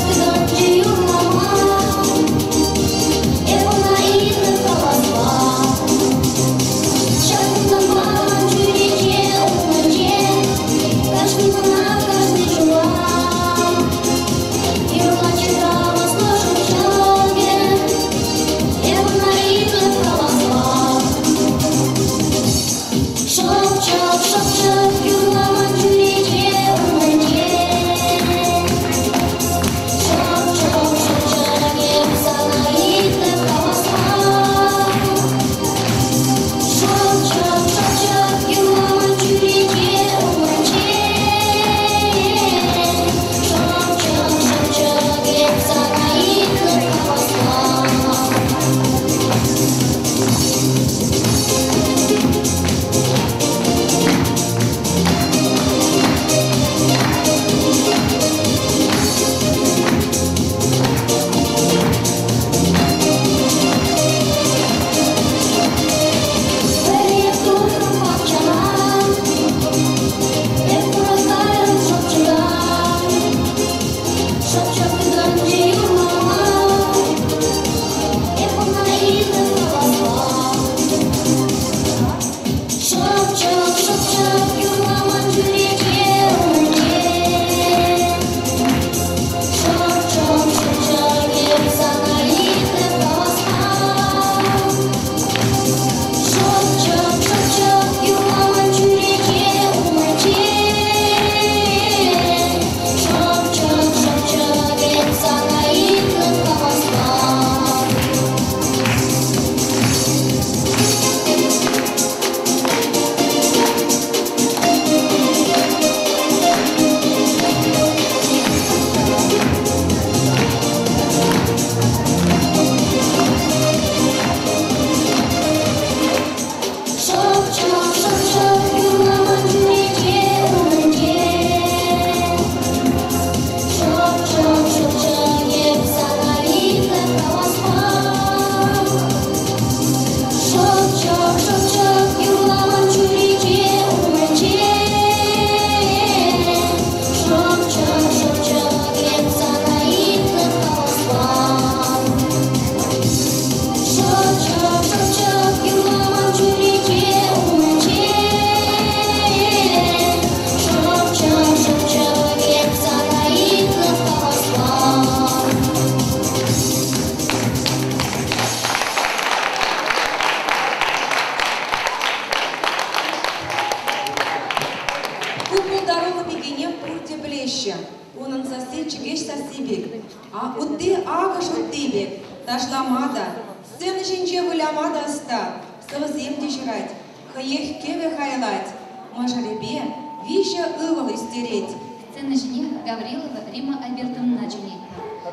S3: Утты агаш уттыбек, ташламада, сцена жинче вылямада ста, сывызем дежирать, хаех кеве хайлать, мажаребе, вища ывал истереть.
S4: Сцена жене Гаврилова Рима Альбертовна начинет.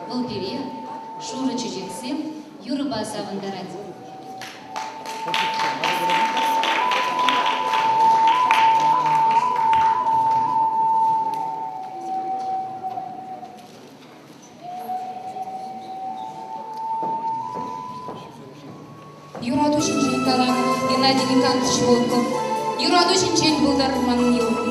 S4: Волпеве, Шура Чижексем, Юрба Савандарать.
S14: Юрадушин Житара, Геннадий Никандрович Волков. Юрадушин Жень Булдар Роман Юрда.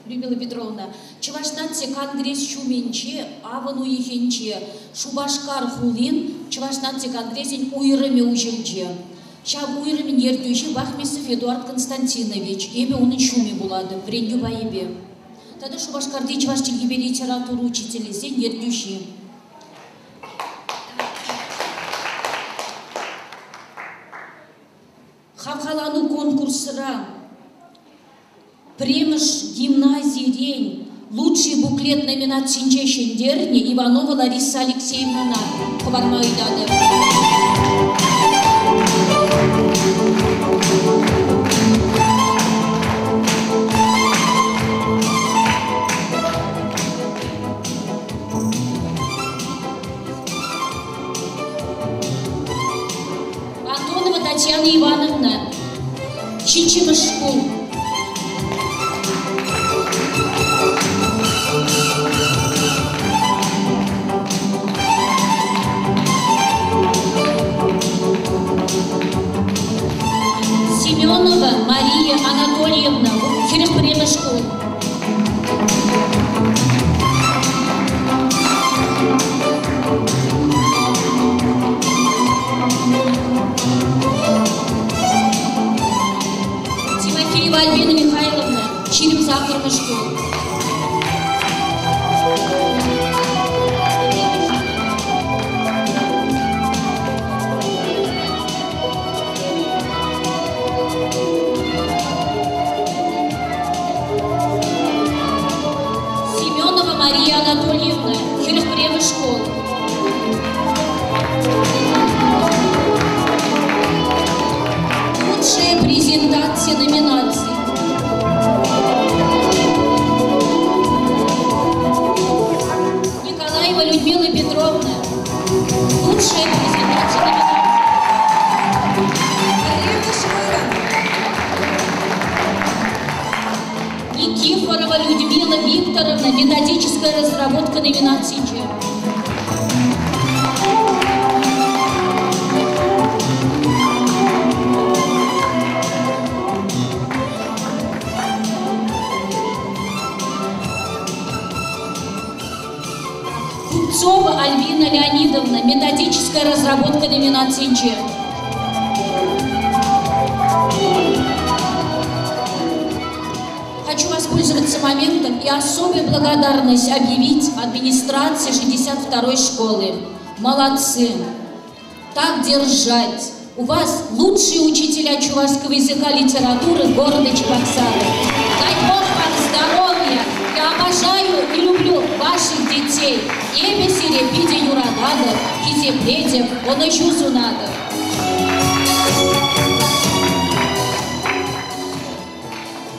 S10: Людмила Петровна, Чувашнатсе конгресс шуменче, авану ехенче, Шубашкар хулин, Чувашнатсе конгрессен уйрыме уженче. Шаб уйрымен ертюші Бахмесов Эдуард Константинович, эбе оның шуме булады, вренью байебе. Тады Шубашкарды Чувашчилгебе литературу учителесен ертюші. Хавхалану конкурс Усра, Премыш гимназии Рень, лучший буклет номинации Шендерни Иванова Лариса Алексеевна Хвармайдады. Антонова Татьяна Ивановна, Чичева школ. Семенова Мария Анатольевна, Херехпрема школ. Тимофеева Альбина Михайловна, Черемзахарова школ. Семенова Мария Анатольевна, Херехпрема школ. Лучшая презентация номинаций. Николаева Людмила Петровна, лучшая презентация номинаций. Никифорова Людмила Викторовна, методическая разработка номинации Ч. Купцова Альбина Леонидовна, методическая разработка номинации Ч. Хочу воспользоваться моментом и особую благодарность объявить администрации 62-й школы. Молодцы! Так держать! У вас лучшие учителя чувашского языка и литературы города Чебоксары. Дай Бог вам здоровья! Я обожаю и люблю ваших детей. Эбесире, Пидя Юрадада, Кизепледев, он еще Зунада.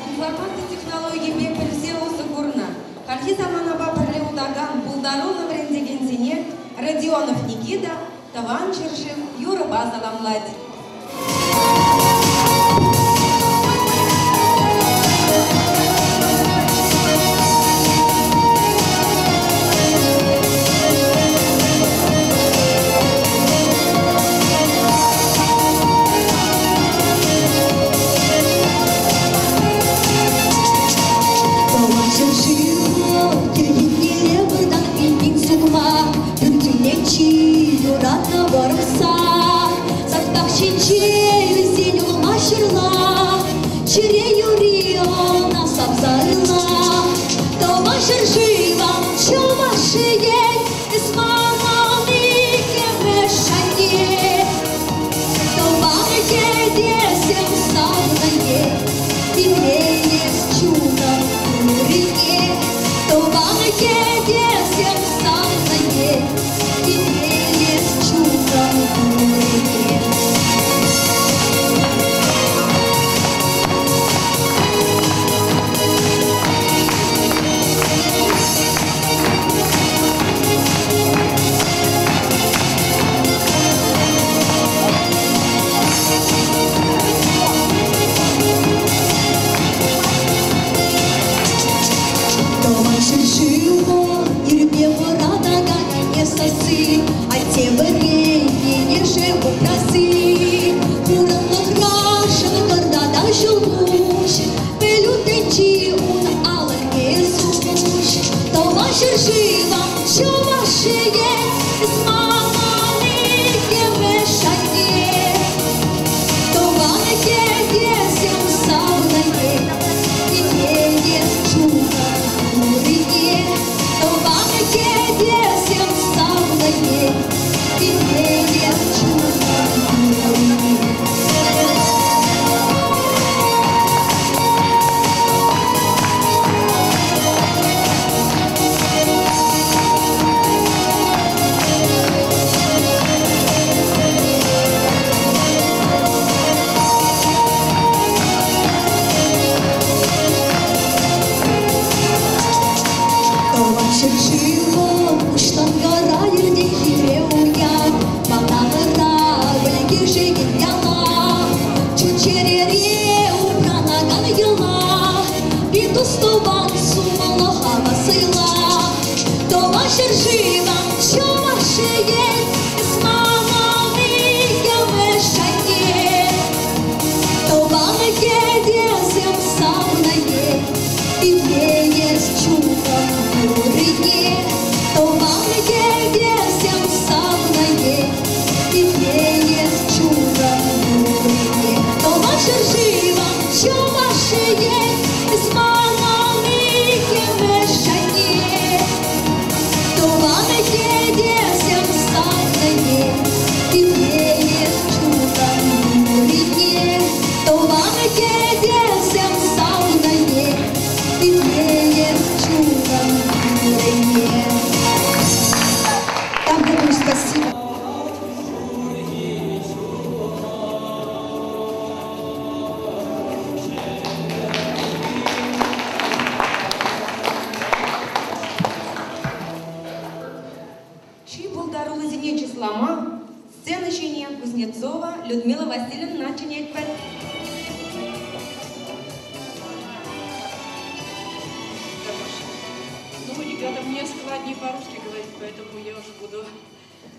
S3: Информация технологии Бепельсе Осыгурна. Хархи заманаба Парлеудаган Булдарулов Рендегензине, Родионов Никита, Таван Чершев, Юра Базаламлади. Людмила Васильевна начинает.
S9: Ну, ребята, мне складнее по-русски говорить, поэтому я уже буду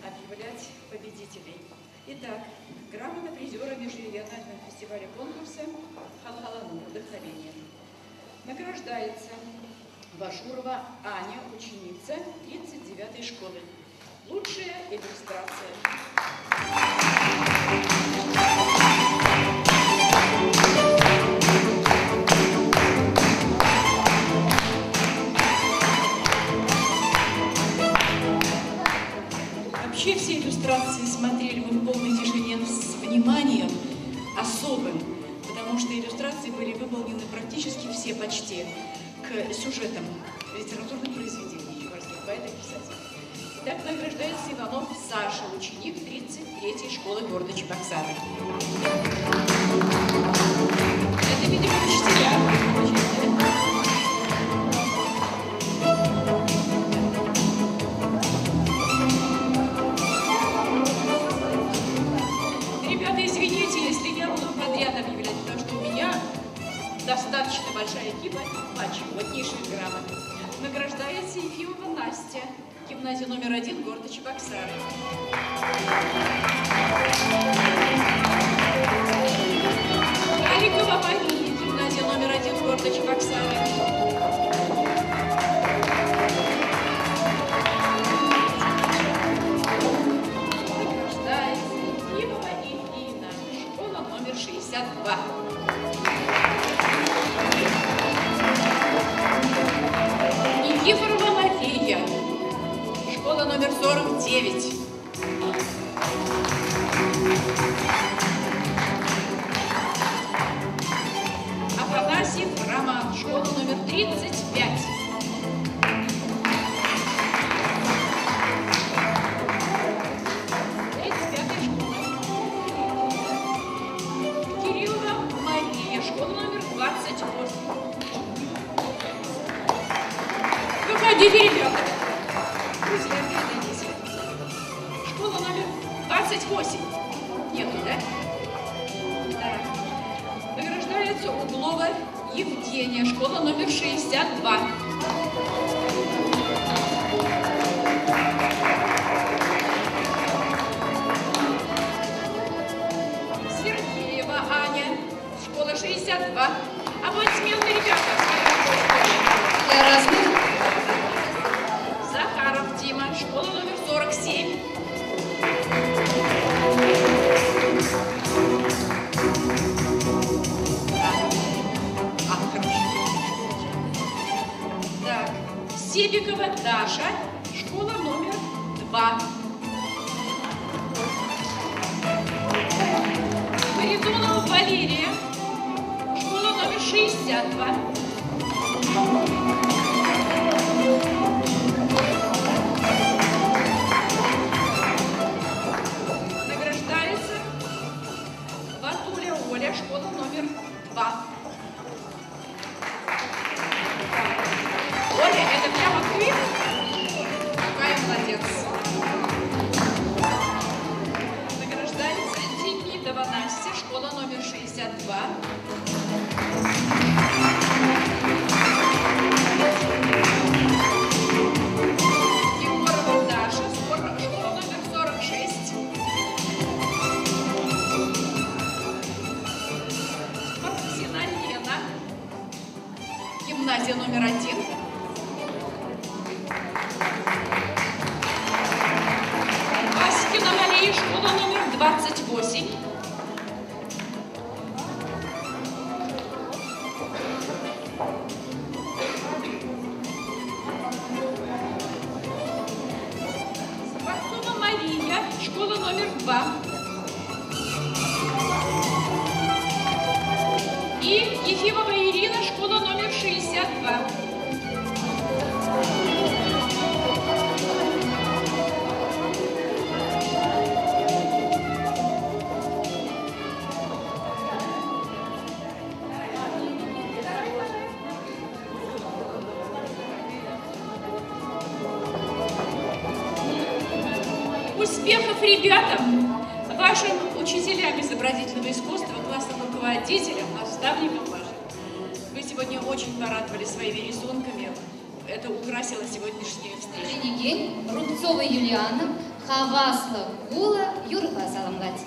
S9: объявлять победителей. Итак, грамота призера межрегионального фестиваля конкурса «Халхалану. Вдохновение». Награждается Башурова Аня, ученица 39-й школы. Лучшая иллюстрация. Вообще все иллюстрации смотрели мы в полной тишине с вниманием особым, потому что иллюстрации были выполнены практически все почти к сюжетам литературных произведений чувашских поэтов и писателей. Так награждается Иванов Саша, ученик 33-й школы города Чебоксары. Это, видимо, учителя. Ребята, извините, если я буду подряд объявлять, потому что у меня достаточно большая кипа почетнейших грамот. Награждается Ефимова Настя, гимназия номер 1 города Чебоксары. Аликова Мария, гимназия номер 1 города Чебоксары. Награждается Ефимова Ирина, школа номер 62. Никифорова Мария, школа номер 49. Афанасьев Роман, школа номер 35. Кириллова Мария, школа номер 28. Выходите, ребята. Друзья, передадите. Школа номер 28. Нету, да? Да. Награждается Углова Евгения, школа номер 62. Сергеева Аня, школа 62. Аплодисменты, ребята. Захаров Дима, школа номер 47. Так, Себикова Даша, школа номер 2. Харитонова Валерия, школа номер 62. Награждается Батуля Оля, школа номер 2. Оля, это прямо квит? 62. Егорова Даша, школа номер 46. Марксина Лена, гимназия номер 1. Васькина Мария, школа номер 28. Варсума Мария, школа номер 2. И Ефимова Ирина, школа номер 62. Успехов ребятам, вашим учителям изобразительного искусства, классным руководителям, наставникам вашим. Вы сегодня очень порадовали своими рисунками. Это украсило сегодняшнюю встречу.
S4: Ренегель, Рубцова Юлиана, Хавасла Гула, Юрка Саламгать.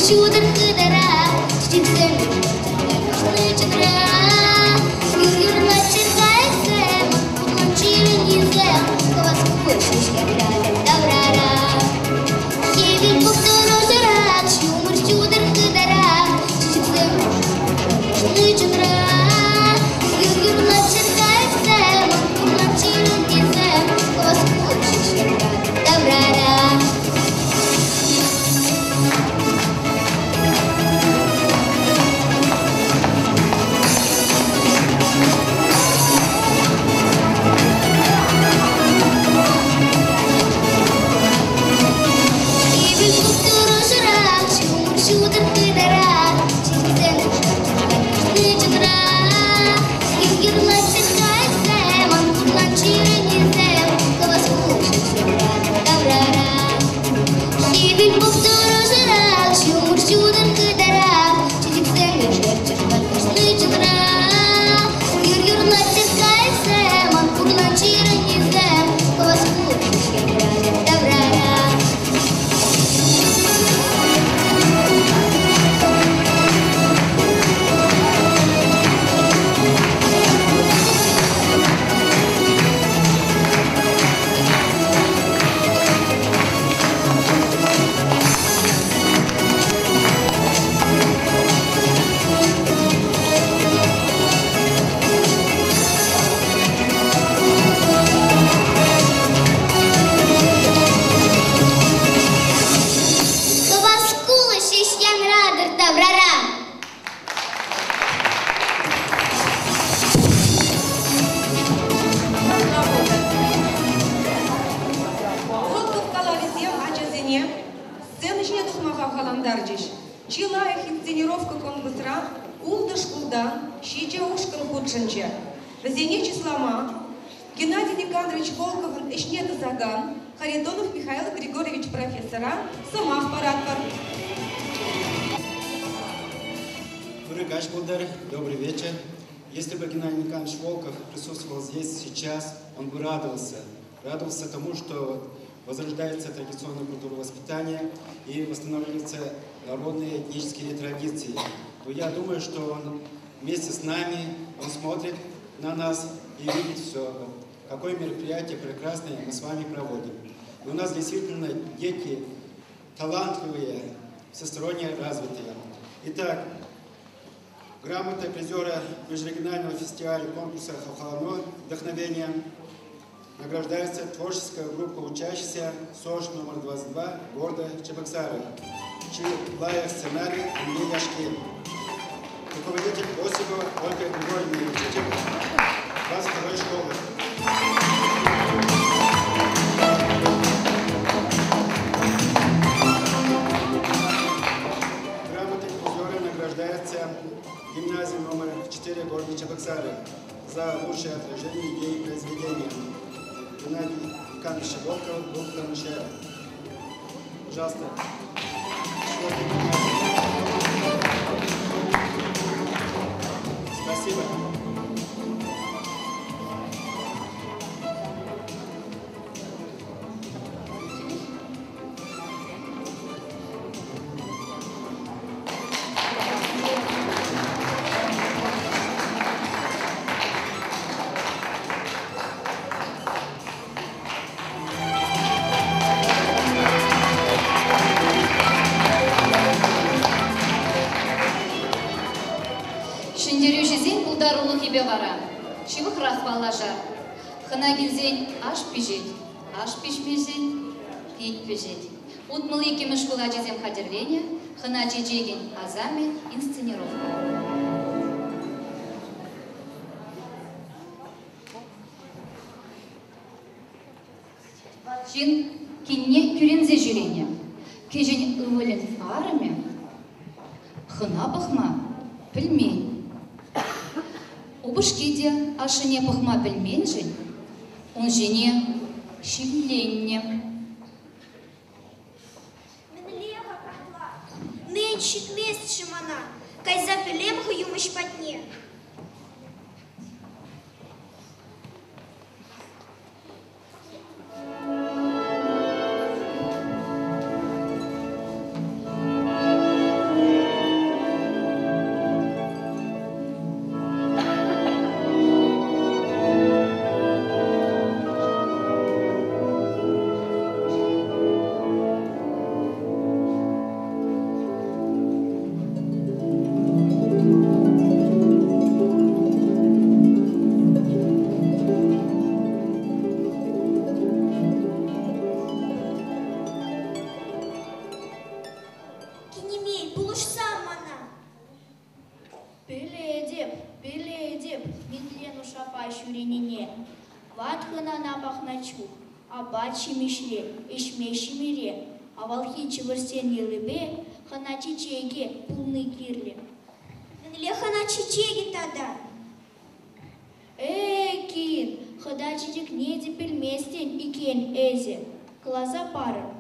S13: Чудо
S3: инсценировка конкурсра улда шкулда щича ушкан худшинча. Разине числама Геннадий Никандрович Волковын ишнета заган, Харитонов Михаил Григорьевич профессора, самах парадкар.
S15: Добрый вечер. Если бы Геннадий Никандрович Волков присутствовал здесь сейчас, он бы радовался. Радовался тому, что возрождается традиционная культура воспитания и восстанавливаются народные этнические традиции. Но я думаю, что он вместе с нами, он смотрит на нас и видит все, какое мероприятие прекрасное мы с вами проводим. И у нас действительно дети талантливые, всесторонне развитые. Итак, грамота призера межрегионального фестиваля конкурса «Халхалано» «Вдохновение» награждается творческая группа учащихся СОЖ номер 22 города Чебоксары. Чилая сценарий Илья Яшкин. Руководитель Осипова Ольга Григорьевна, учитель класс 2 школы. Грамотой призера награждается гимназия номер 4 города Чебоксары за лучшее отражение идей произведения. Геннадий Никандрович Волков был промышляет. Пожалуйста. Спасибо.
S4: Чивых рахбалажар. Хына келзен аш пижет, аш пишмезен, пить пижет. Утмалы кемеш кула жезем хадервение, хына чечеген азами инсценировка. Чин кинне кюрензе жюрение. Кежен ывылен арме, хына бахма пельмень. Убышкиде ашине пахма пельмень жень, он жене щевленне.
S5: Менлеха пахла, нынчик мест шимана, кай за пелем хуюмыш потне.
S16: Мишле, ишмеши мире, а волхи чеверсен елыбе, хана чечеге пулны кирле.
S5: Менле хана чечеге тада.
S16: Кин, хада чечек неде пельместен икен эзе, глаза пара.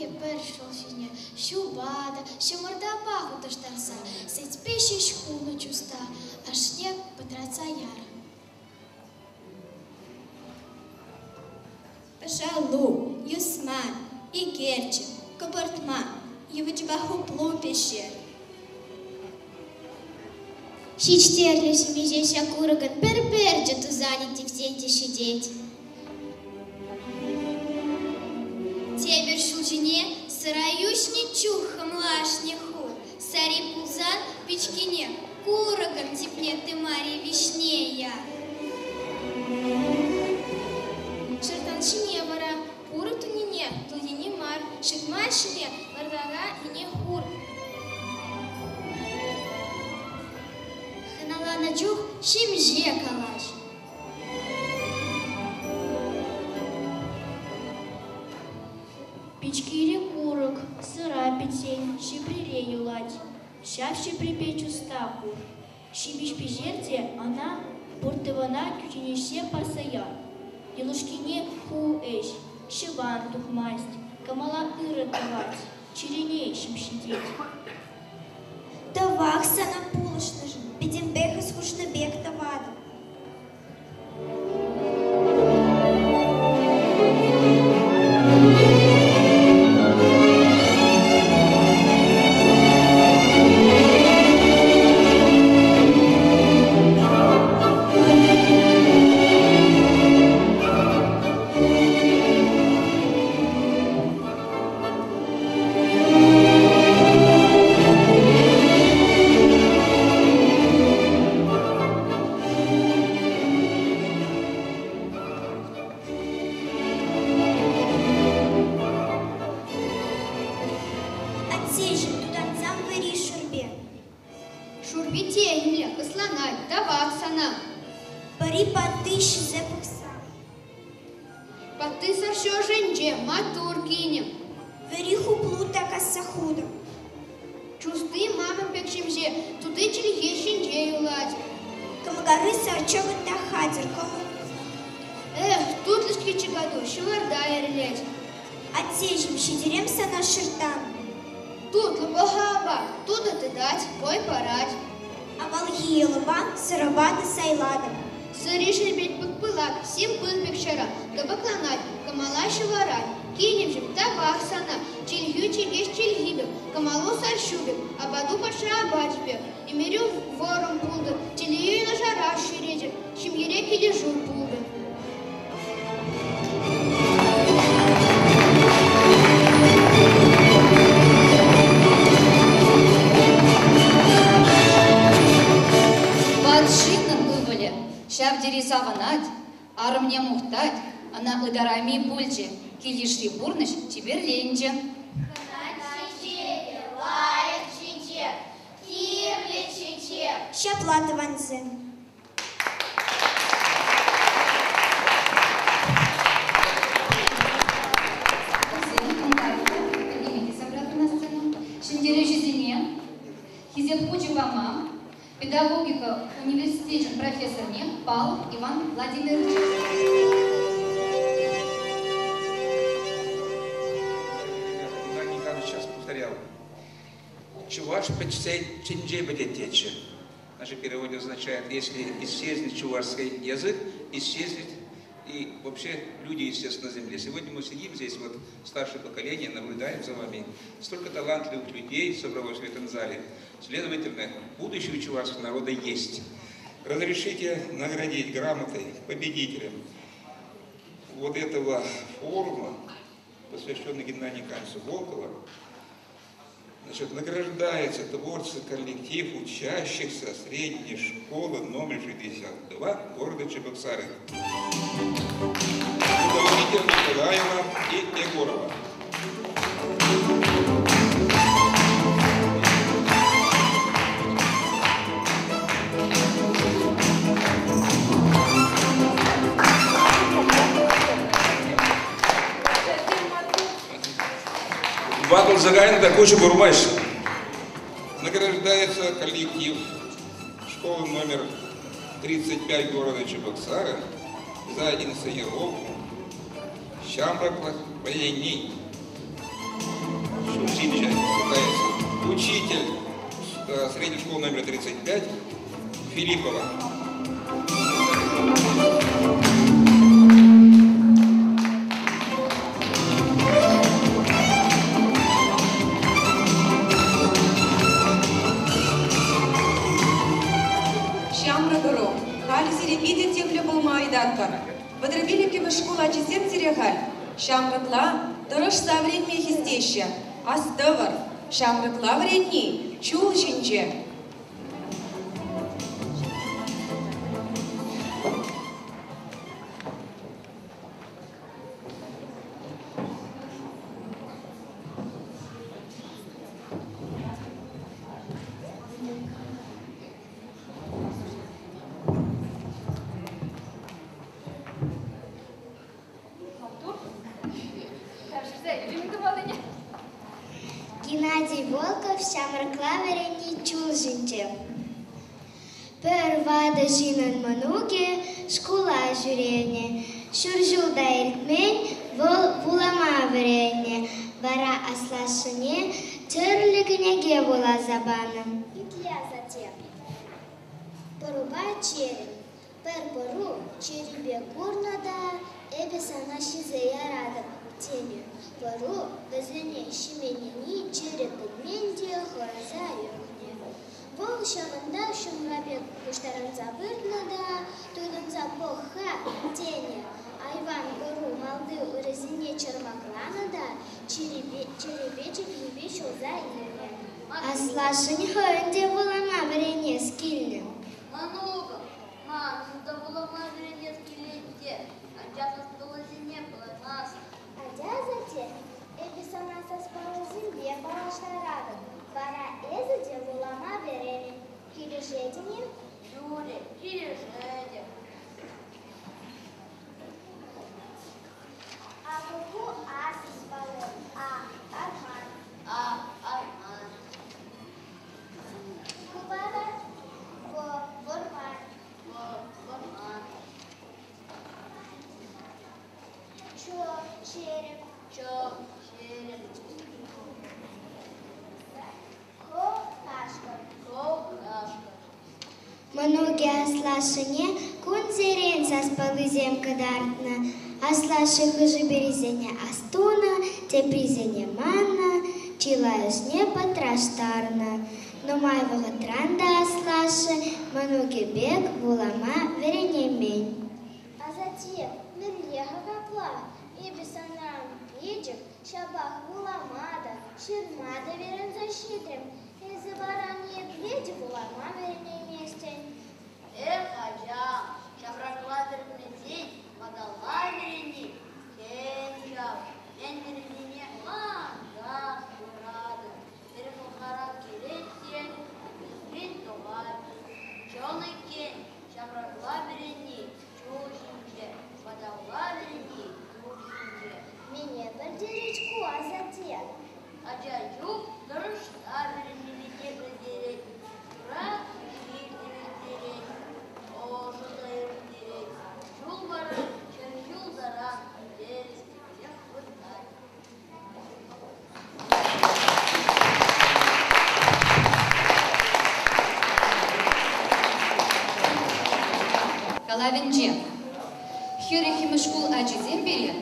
S13: Ке першол сине, щубада, що мордабаху то штарса, сеть пещи шхуну чуста, а снег потраца яра.
S5: Пожалуй, Юсман, и Герчи, Кабартман, Ювичбаху плопище.
S13: Щичтерлі міжеся кураган, перперджа ту заняті в сенті сидеть. Темір шучине, сыроющний чух, млашний хур, сари пулзан, печкине, кураган тепле ты мари вишнея. Шертаншине вара, куры тунине, тудине мар, шитмашине, вардага и не хур. Ханалана чух, шимже калаш.
S16: Печкире курок, сыра петень, щебрере юлать, щавши припечу стаку. Щибиш пижерте, она, портывана кюченеше пасая. Елушкине ху эш, щебан тухмасть, камала ыры давать, череней щемщидеть.
S5: Тавах сана пулышны же, бедембеха скучно бег тавада.
S4: Армне мухтать, она ударами пульче, килишри бурныш, чиберленче.
S5: Щаплата ванзен.
S4: Поднимитесь обратно на сцену. Шиндере Жизине, Хизепхучи Вама, педагогика университет профессор Нех, Павлов Иван Владимирович.
S17: Геннадий Николаевич сейчас повторял. Чуваш почтей чинджей будет тече. В нашем переводе означает, если исчезнет чувашский язык, исчезнет и вообще люди, естественно, на земле. Сегодня мы сидим здесь, вот старшее поколение, наблюдаем за вами. Столько талантливых людей собралось в этом зале. Следовательно, будущее у чувашского народа есть. Разрешите наградить грамотой победителям вот этого форума, посвященного Геннадию Николаевичу Волкову. Значит, награждается творческий коллектив учащихся средней школы номер 62 города Чебоксары. Руководитель Николаева и Егорова. Батл Загайна Дакуча Бурмаш. Награждается коллектив школы номер 35 города Чебоксары за инсценировку «Щамбакла военней». Зинджа, учитель средней школы номер 35 Филиппова.
S3: Шамрагоро, халиси репетит тепле булмайдаткар. Подрабилики в школу ачисем серегаль. Шамракла, дорож со времени хистеща. Астывар, шамракла вредни, чул жинче.
S13: Геннадий Волков, Шамракла варени чулжинче. Первада жинан мануге, школа жюрене, шуржул да иртмен, вулама варене, вара аслашыне, тырлыгынеге була забаным.
S5: Итля затем. Поруба черен. Пер пору черебе курнада, эбе сана шизея радам тенью. Пору безлене шименени череп подменде хораза юхне. Вол шаманда шумрабек куштаран забырнада, туйдам запоха тене. Айван пору малды урезине чермакланада, черебечек ебечу за ирне.
S13: Аслашын хönde bulama варене скильне.
S5: Много. Мам, да булама варене скильне. Анчасас полозине полонас. Адязате, эби сама соспала земле балаштарады. Бара эзаде булама варене. Кирежетине? Юре, кирежете. А куку аси спалы. Арман. Арман. Кубара. Ворман. Череп.
S13: Многие аслашыне кунзерен заспалы земка дартна, аслашы хыжы березене астуна, те призене манна, чилаюсне потраштарна. Но майвага транда аслашы, многие бег вулама веренемень.
S5: А затем мерлеха капла, и бесанам едем, шабах вуламада, ширмада верен защитрем, и за баранье гледи вулама верене месте. Хаджа, шабракладыр медень, подала верени, кенжав, мен веренине мага урады, перепухарат келеттен, бин товар, чоны кен, шабракла верени, чужинче, подала верени, чужинче. Меня подеречку, а затем. Аджаю, дорожта верени, не подереть, ура, шире о, что-то ирдереть, чул баран, черчул заран, дерезь, всех выртать.
S4: Калавинче. Хюрихи мышкул ачизем бере,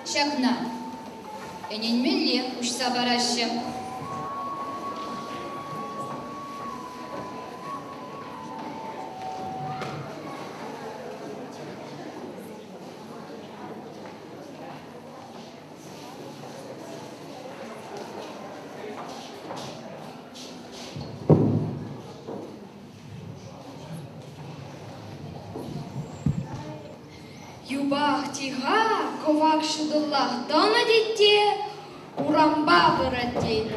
S4: шакна. Эненмелле ушса бараще.
S13: Юбах тига, ковак шудуллах дона дитте, урамба вырати.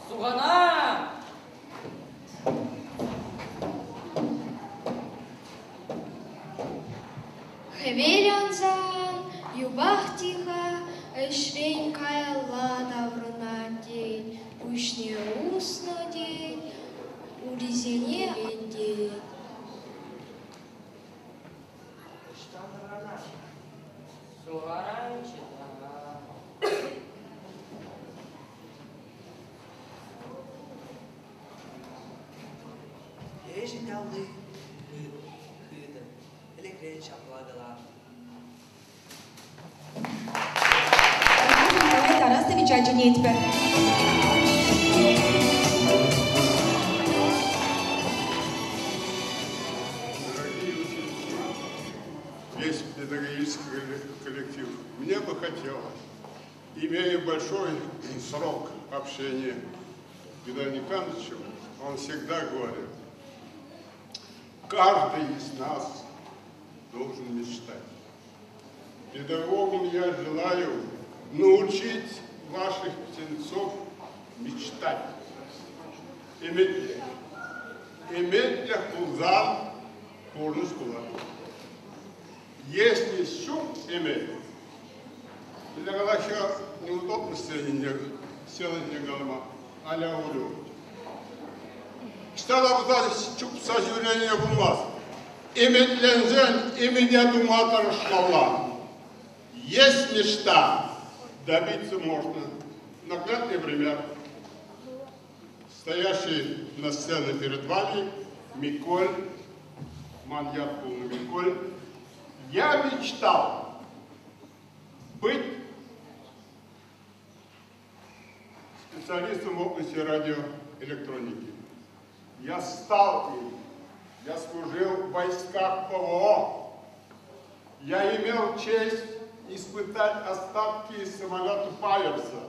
S2: Сугана!
S13: Хеверянзан, юбах тига, эшрень кайла даврна день, пушне усно день, урезене день.
S18: Ежедневный электрический аппарат.
S3: Николай Тарасович Аджинетьпе.
S19: Весь педагогический коллектив. Мне бы хотелось, имея большой срок общения с Геннадием Николаевичем, он всегда говорил, каждый из нас должен мечтать. Педагогам я желаю научить ваших птенцов мечтать. Иметь для кулзан полностью кулак. Если шум иметь, для галаха неудобно села голова, а-ля улю. Что там чуп сожаление у вас? Иметь лензен, иметь думатор шлала. Есть мечта, добиться можно. Наглядный пример. Стоящий на сцене перед вами Миколь, маньяк полный Миколь. Я мечтал быть специалистом в области радиоэлектроники. Я стал им. Я служил в войсках ПВО. Я имел честь испытать остатки самолета Пайерса.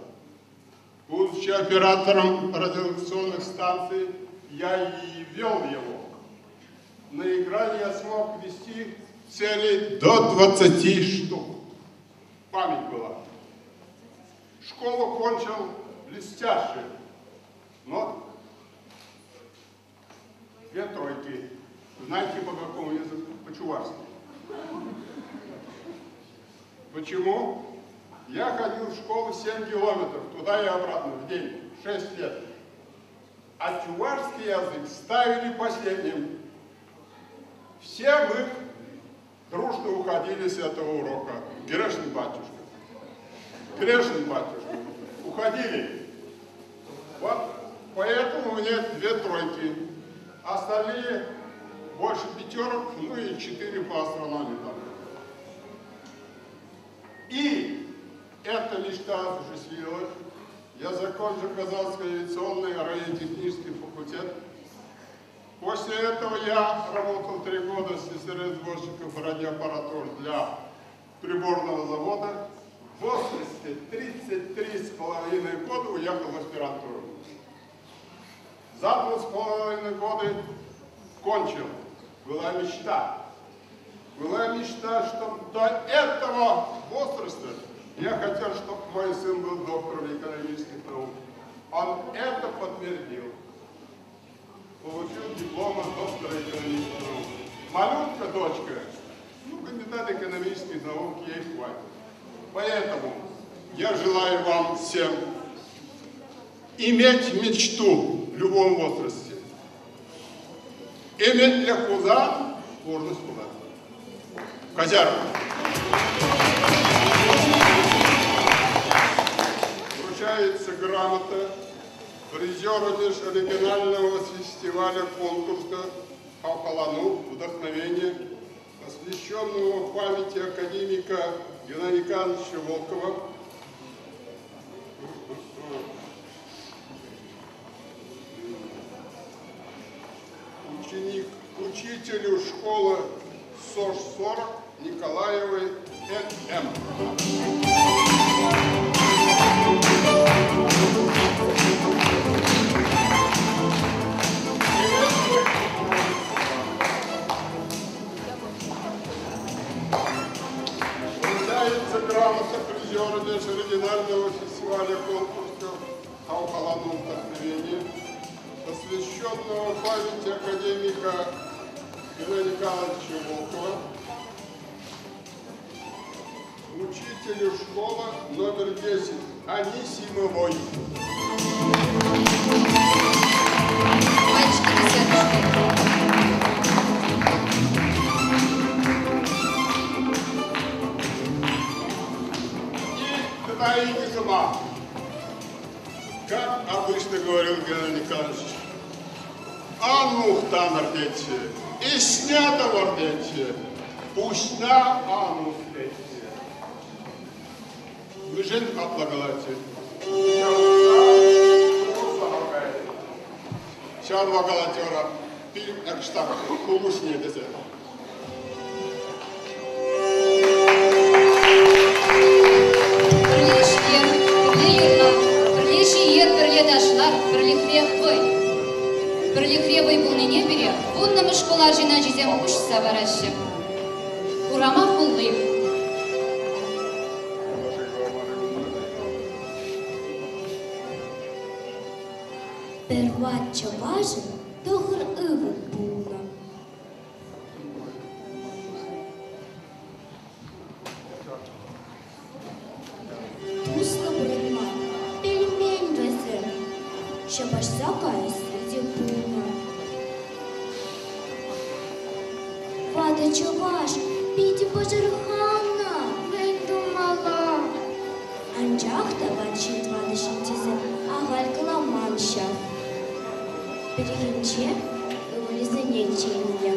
S19: Будучи оператором радиолокационных станций, я и вел его. На экране я смог вести цели до 20 штук. Память была. Школу кончил блестяще, но 2 тройки. Знаете, по какому языку? По-чувашски. Почему? Я ходил в школу 7 километров, туда и обратно, в день, 6 лет. А чувашский язык ставили последним. Все мы дружно уходили с этого урока. Грешный батюшка. Грешный батюшка. Уходили. Вот поэтому у меня 2 тройки. Остальные больше 5, ну и 4 по астрономии. И эта мечта осуществилась. Я закончил Казанский авиационный радиотехнический факультет. После этого я работал 3 года слесарем-сборщиком радиоаппаратур для приборного завода. В возрасте 33,5 года уехал в аспирантуру. За 2,5 года кончил. Была мечта. Была мечта, чтобы до этого возраста я хотел, чтобы мой сын был доктором экономических наук. Он это подтвердил. Получил диплом доктора экономических наук. Малютка дочка, ну, кандидат экономических наук, ей хватит. Поэтому я желаю вам всем иметь мечту в любом возрасте. Иметь для куза сложность куда. Казяров. Вручается грамота призеру межрегионального фестиваля конкурса «Халкалану. Вдохновение», посвященного памяти академика Геннадия Николаевича Волкова. Учителю школы СОЖ-40 Николаевой Н.М. Вручается грамота призера межрегионального фестиваля конкурса «Халкалану. Вдохновение», посвященного памяти академика Геннадия Николаевича Волкова, учителю школы номер 10 Анисимовой. И Таиги Зума. Как обычно говорил Геннадий Николаевич, Анухтан артете, и снято артете, пусна анух ете. Выжен отлагалате. Шан вагалатера, пил экштак, кулушне дезе.
S4: Бірлі бұлныне бере, бұннымы школа жина жезем ұшса барашы. Урама құлғып.
S13: Перватча важен, дохыр ывы бұлна. Туска бұрынма, пельмень візір, шабаш закайс. Вада чуваш, пить пожархана, мен думала. Анчахта ваншит вада шинтизе, агаль каламанша. Перегинче, вылезы неченья.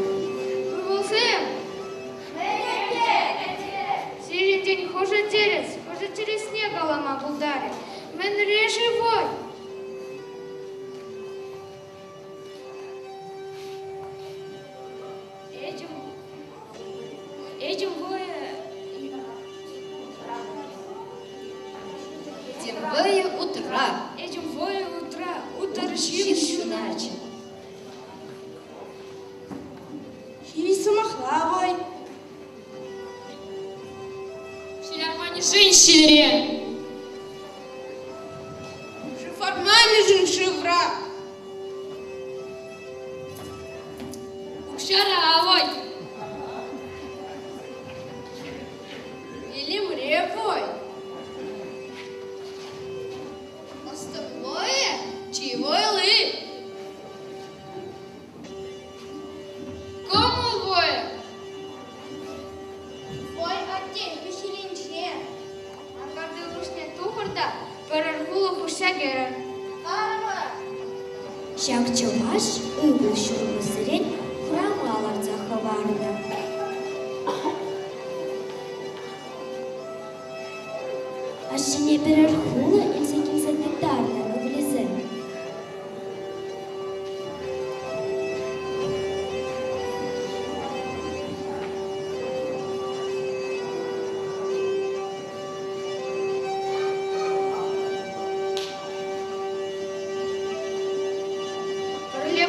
S20: Вылзым! Сирин день хуже через снег алама булдаре. Мен режевой.
S4: Этим двое утра, утарщим иначе.
S20: Хиви самохлавой. Шилярмани женщине. Шифармани женщивра. Укшаравой. Или мревой. Чивойлы! Кому воя?
S5: Ой, отец, веселинче.
S20: А когда русне тухарда, перергула хушагера.
S5: Арма!
S13: Шак чуваш, ывы шурмы сырень, храмалар захаварда. А жене перергула и всяким запитарда.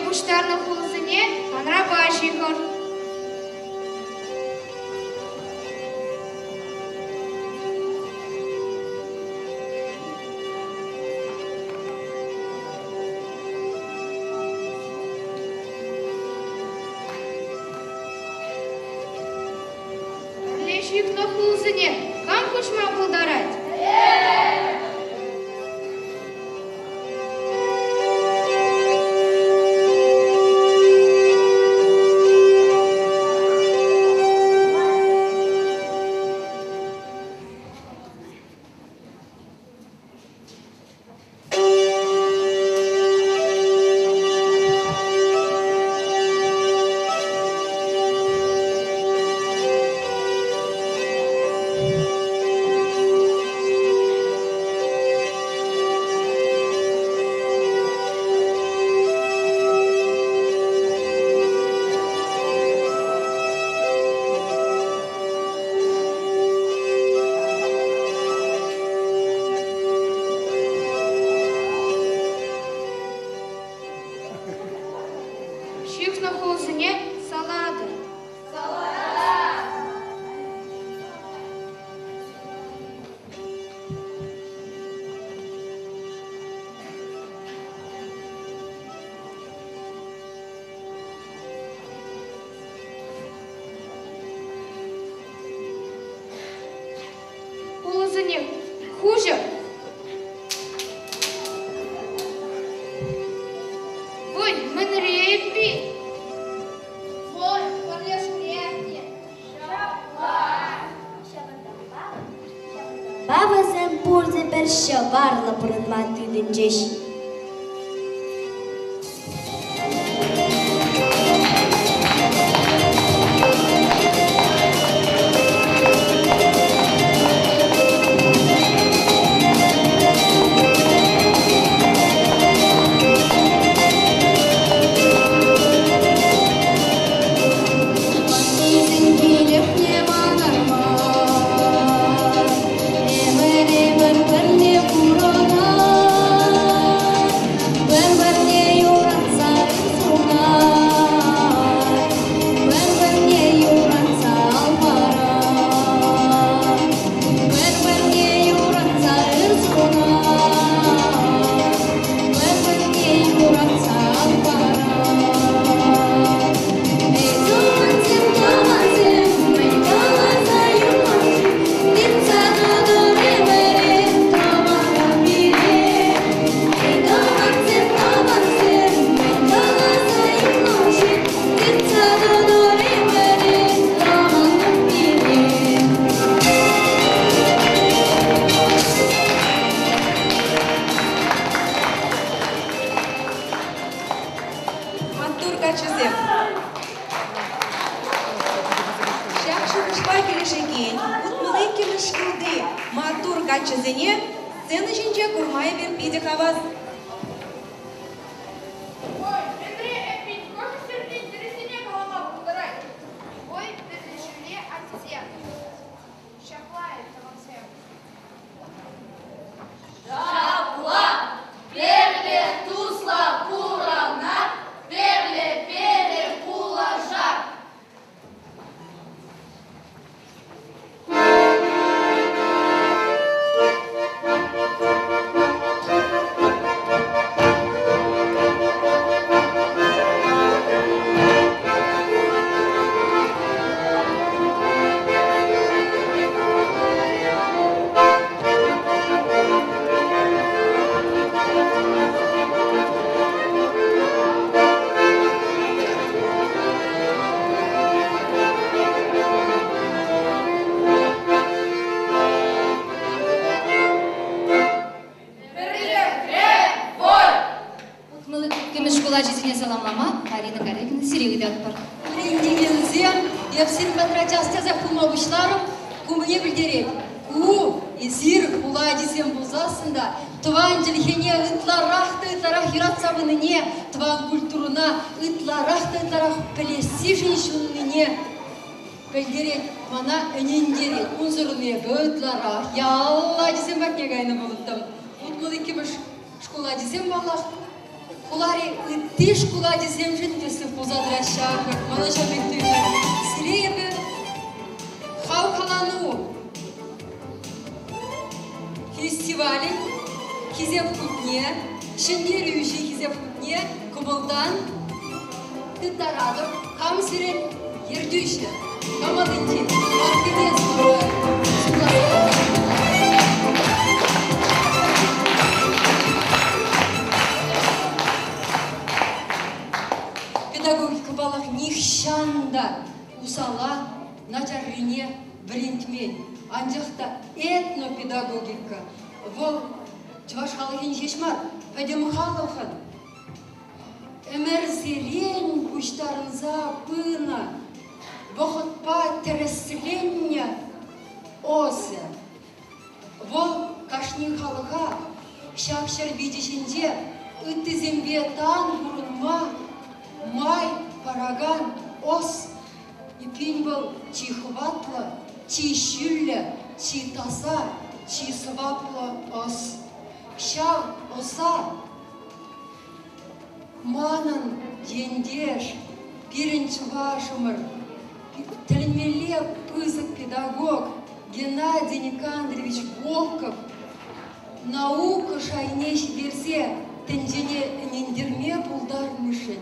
S20: Куштарна хулзыне, анрабашихор. Лешик на хулзыне, кам кучма булдарать? Хуже. Ой, мен репи.
S5: Ой, полез репи.
S13: Baba sen purze per şavarla pırınma tüdün ceşi.
S3: качызыне сцена жинже курмая бер пиде хавас.
S2: Ой, Петре, эпить, кожа сердить, тересине голова полторай.
S13: Ой, переживле от всех. Шаплает вам всем.
S2: Шапла, перле, тусла, пуравна, перле, перле, пулажа.
S4: Саламлама, Арина Гарегина, Сирия Датпар.
S21: Рендигензем, я всем потратился за кумовышларым, кумыне бильдерет. Изир, уладисем бузасында, тван делхене ытларахты тарах юратсабыныне, тван культуруна ытларахты тарах пелесижин шунныне. Бильдерет, мана энендерет, унзырыне бötlарах, ялла десем батнегайны болыттым. Утмылыки биш школа десем балах. Улари ты школа десем жинтесі позадращар, мана шабектүйді. Сиребі халқалану фестивалі Хизеп Кутне, Шендерюші Хизеп Кутне, Кубылдан Тыттарадыр, Хам Сирен Ердюші, Хамадынти, Аркидес Педагогика балах нихшанда усала начаррине бринтмен. Анжақта этнопедагогика. Вол чуваш халықын шешмар, пәдем халықын. Әмәрзелен күштарынза пына, бұқытпа тәресіленне осы. Вол кашнин халыға шақшыр бедешінде үттізембе тан бұрынма, май параган ос. Ипин был чихватлы, чи шүллі, чи таса, чи сваплы ос. Шав оса, манын ендеш, бірінші вашымыр, тілмеле пызык педагог Геннадий Никандрович Волков наука шайнеш берсе, тендене нендерме пулдармышын,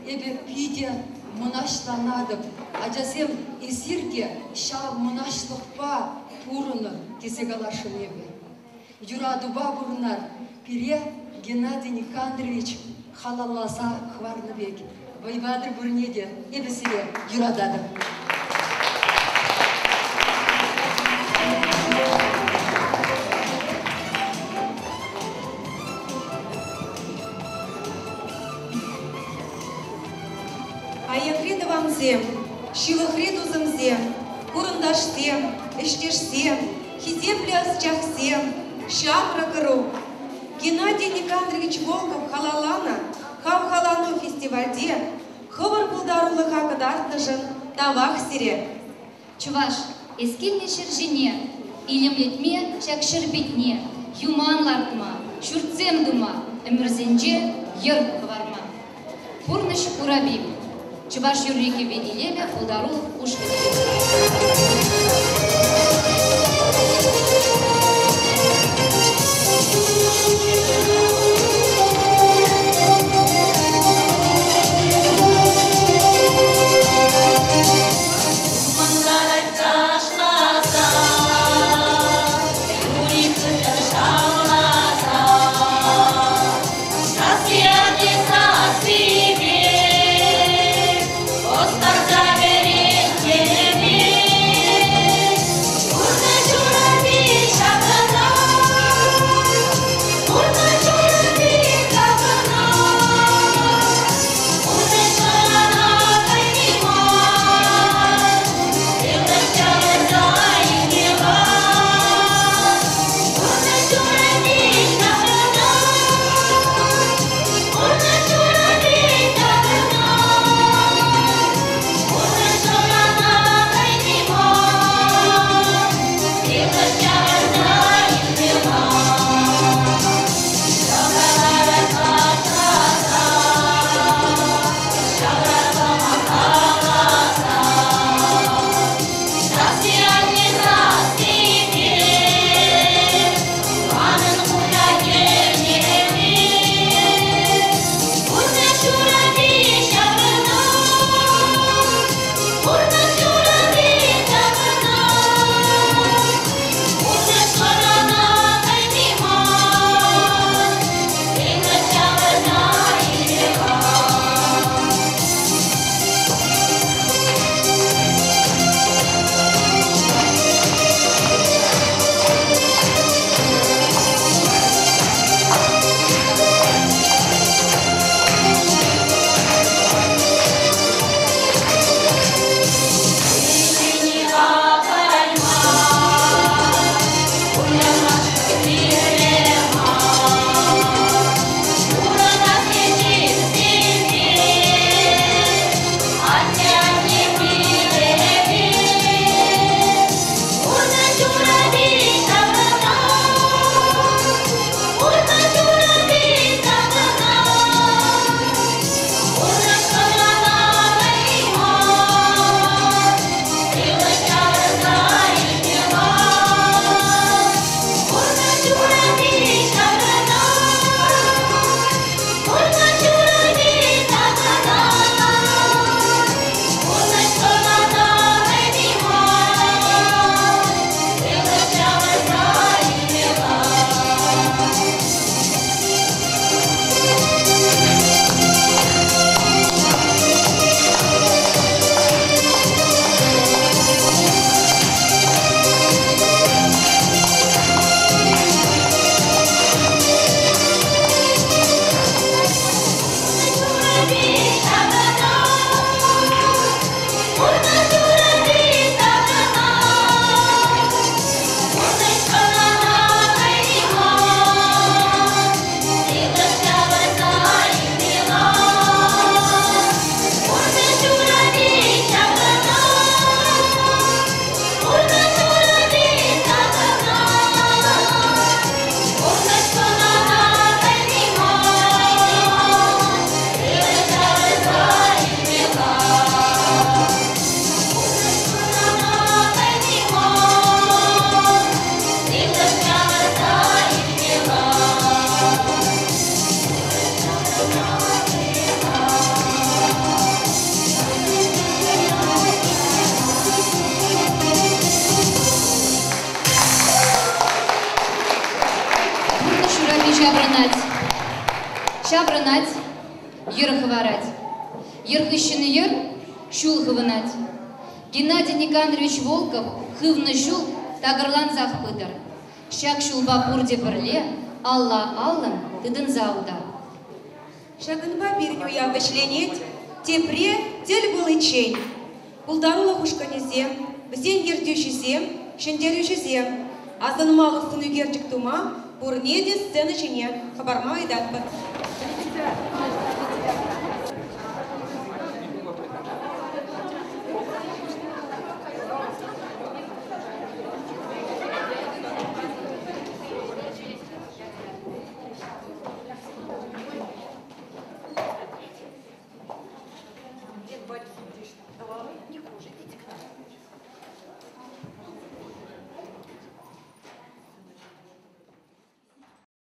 S21: эбе пиде мұнашланадым. Ажасем изирге шал мұнашлықпа пұрыны кезегалашын ебе. Юрадуба бұрынар пире Геннадий Никандрович халаласа хварны бек. Вайвадыр бұрынеде ебе сире юрададым.
S3: Аякредовамзем, шилохредузымзем, курындашсем, эштешсем, хизепляс чахсем, шамракыру. Геннадий Никандрович Волков халалана, хав-халану фестивальде, хывыр пулдарулы хакыдартныжын тавах сире.
S4: Чуваш, эскилне шержине, илемлетме чакшырбетне, юманлартма, шурцем дума, эмрзенже йыр хварма. Пурныш урабим. Чуваш юрреки ведилеме удару ушведе.
S2: Остар заберет тебе.
S4: Шабранать, ерховарать. Ерхыщин ер, шул хывынать. Геннадий Никандрович Волков хывны шул тагырлан захпыдыр. Шак шулба пурде бірле, Алла аллын тыдын зауда.
S3: Шагынба бирню я вышленет, тепре тель был и чень. Пулдарула хушканезем, бзен ердющезем, шендерющезем. Азанмалы сыну герчик тума, бурнеде сцены чине, хабарма и датпат.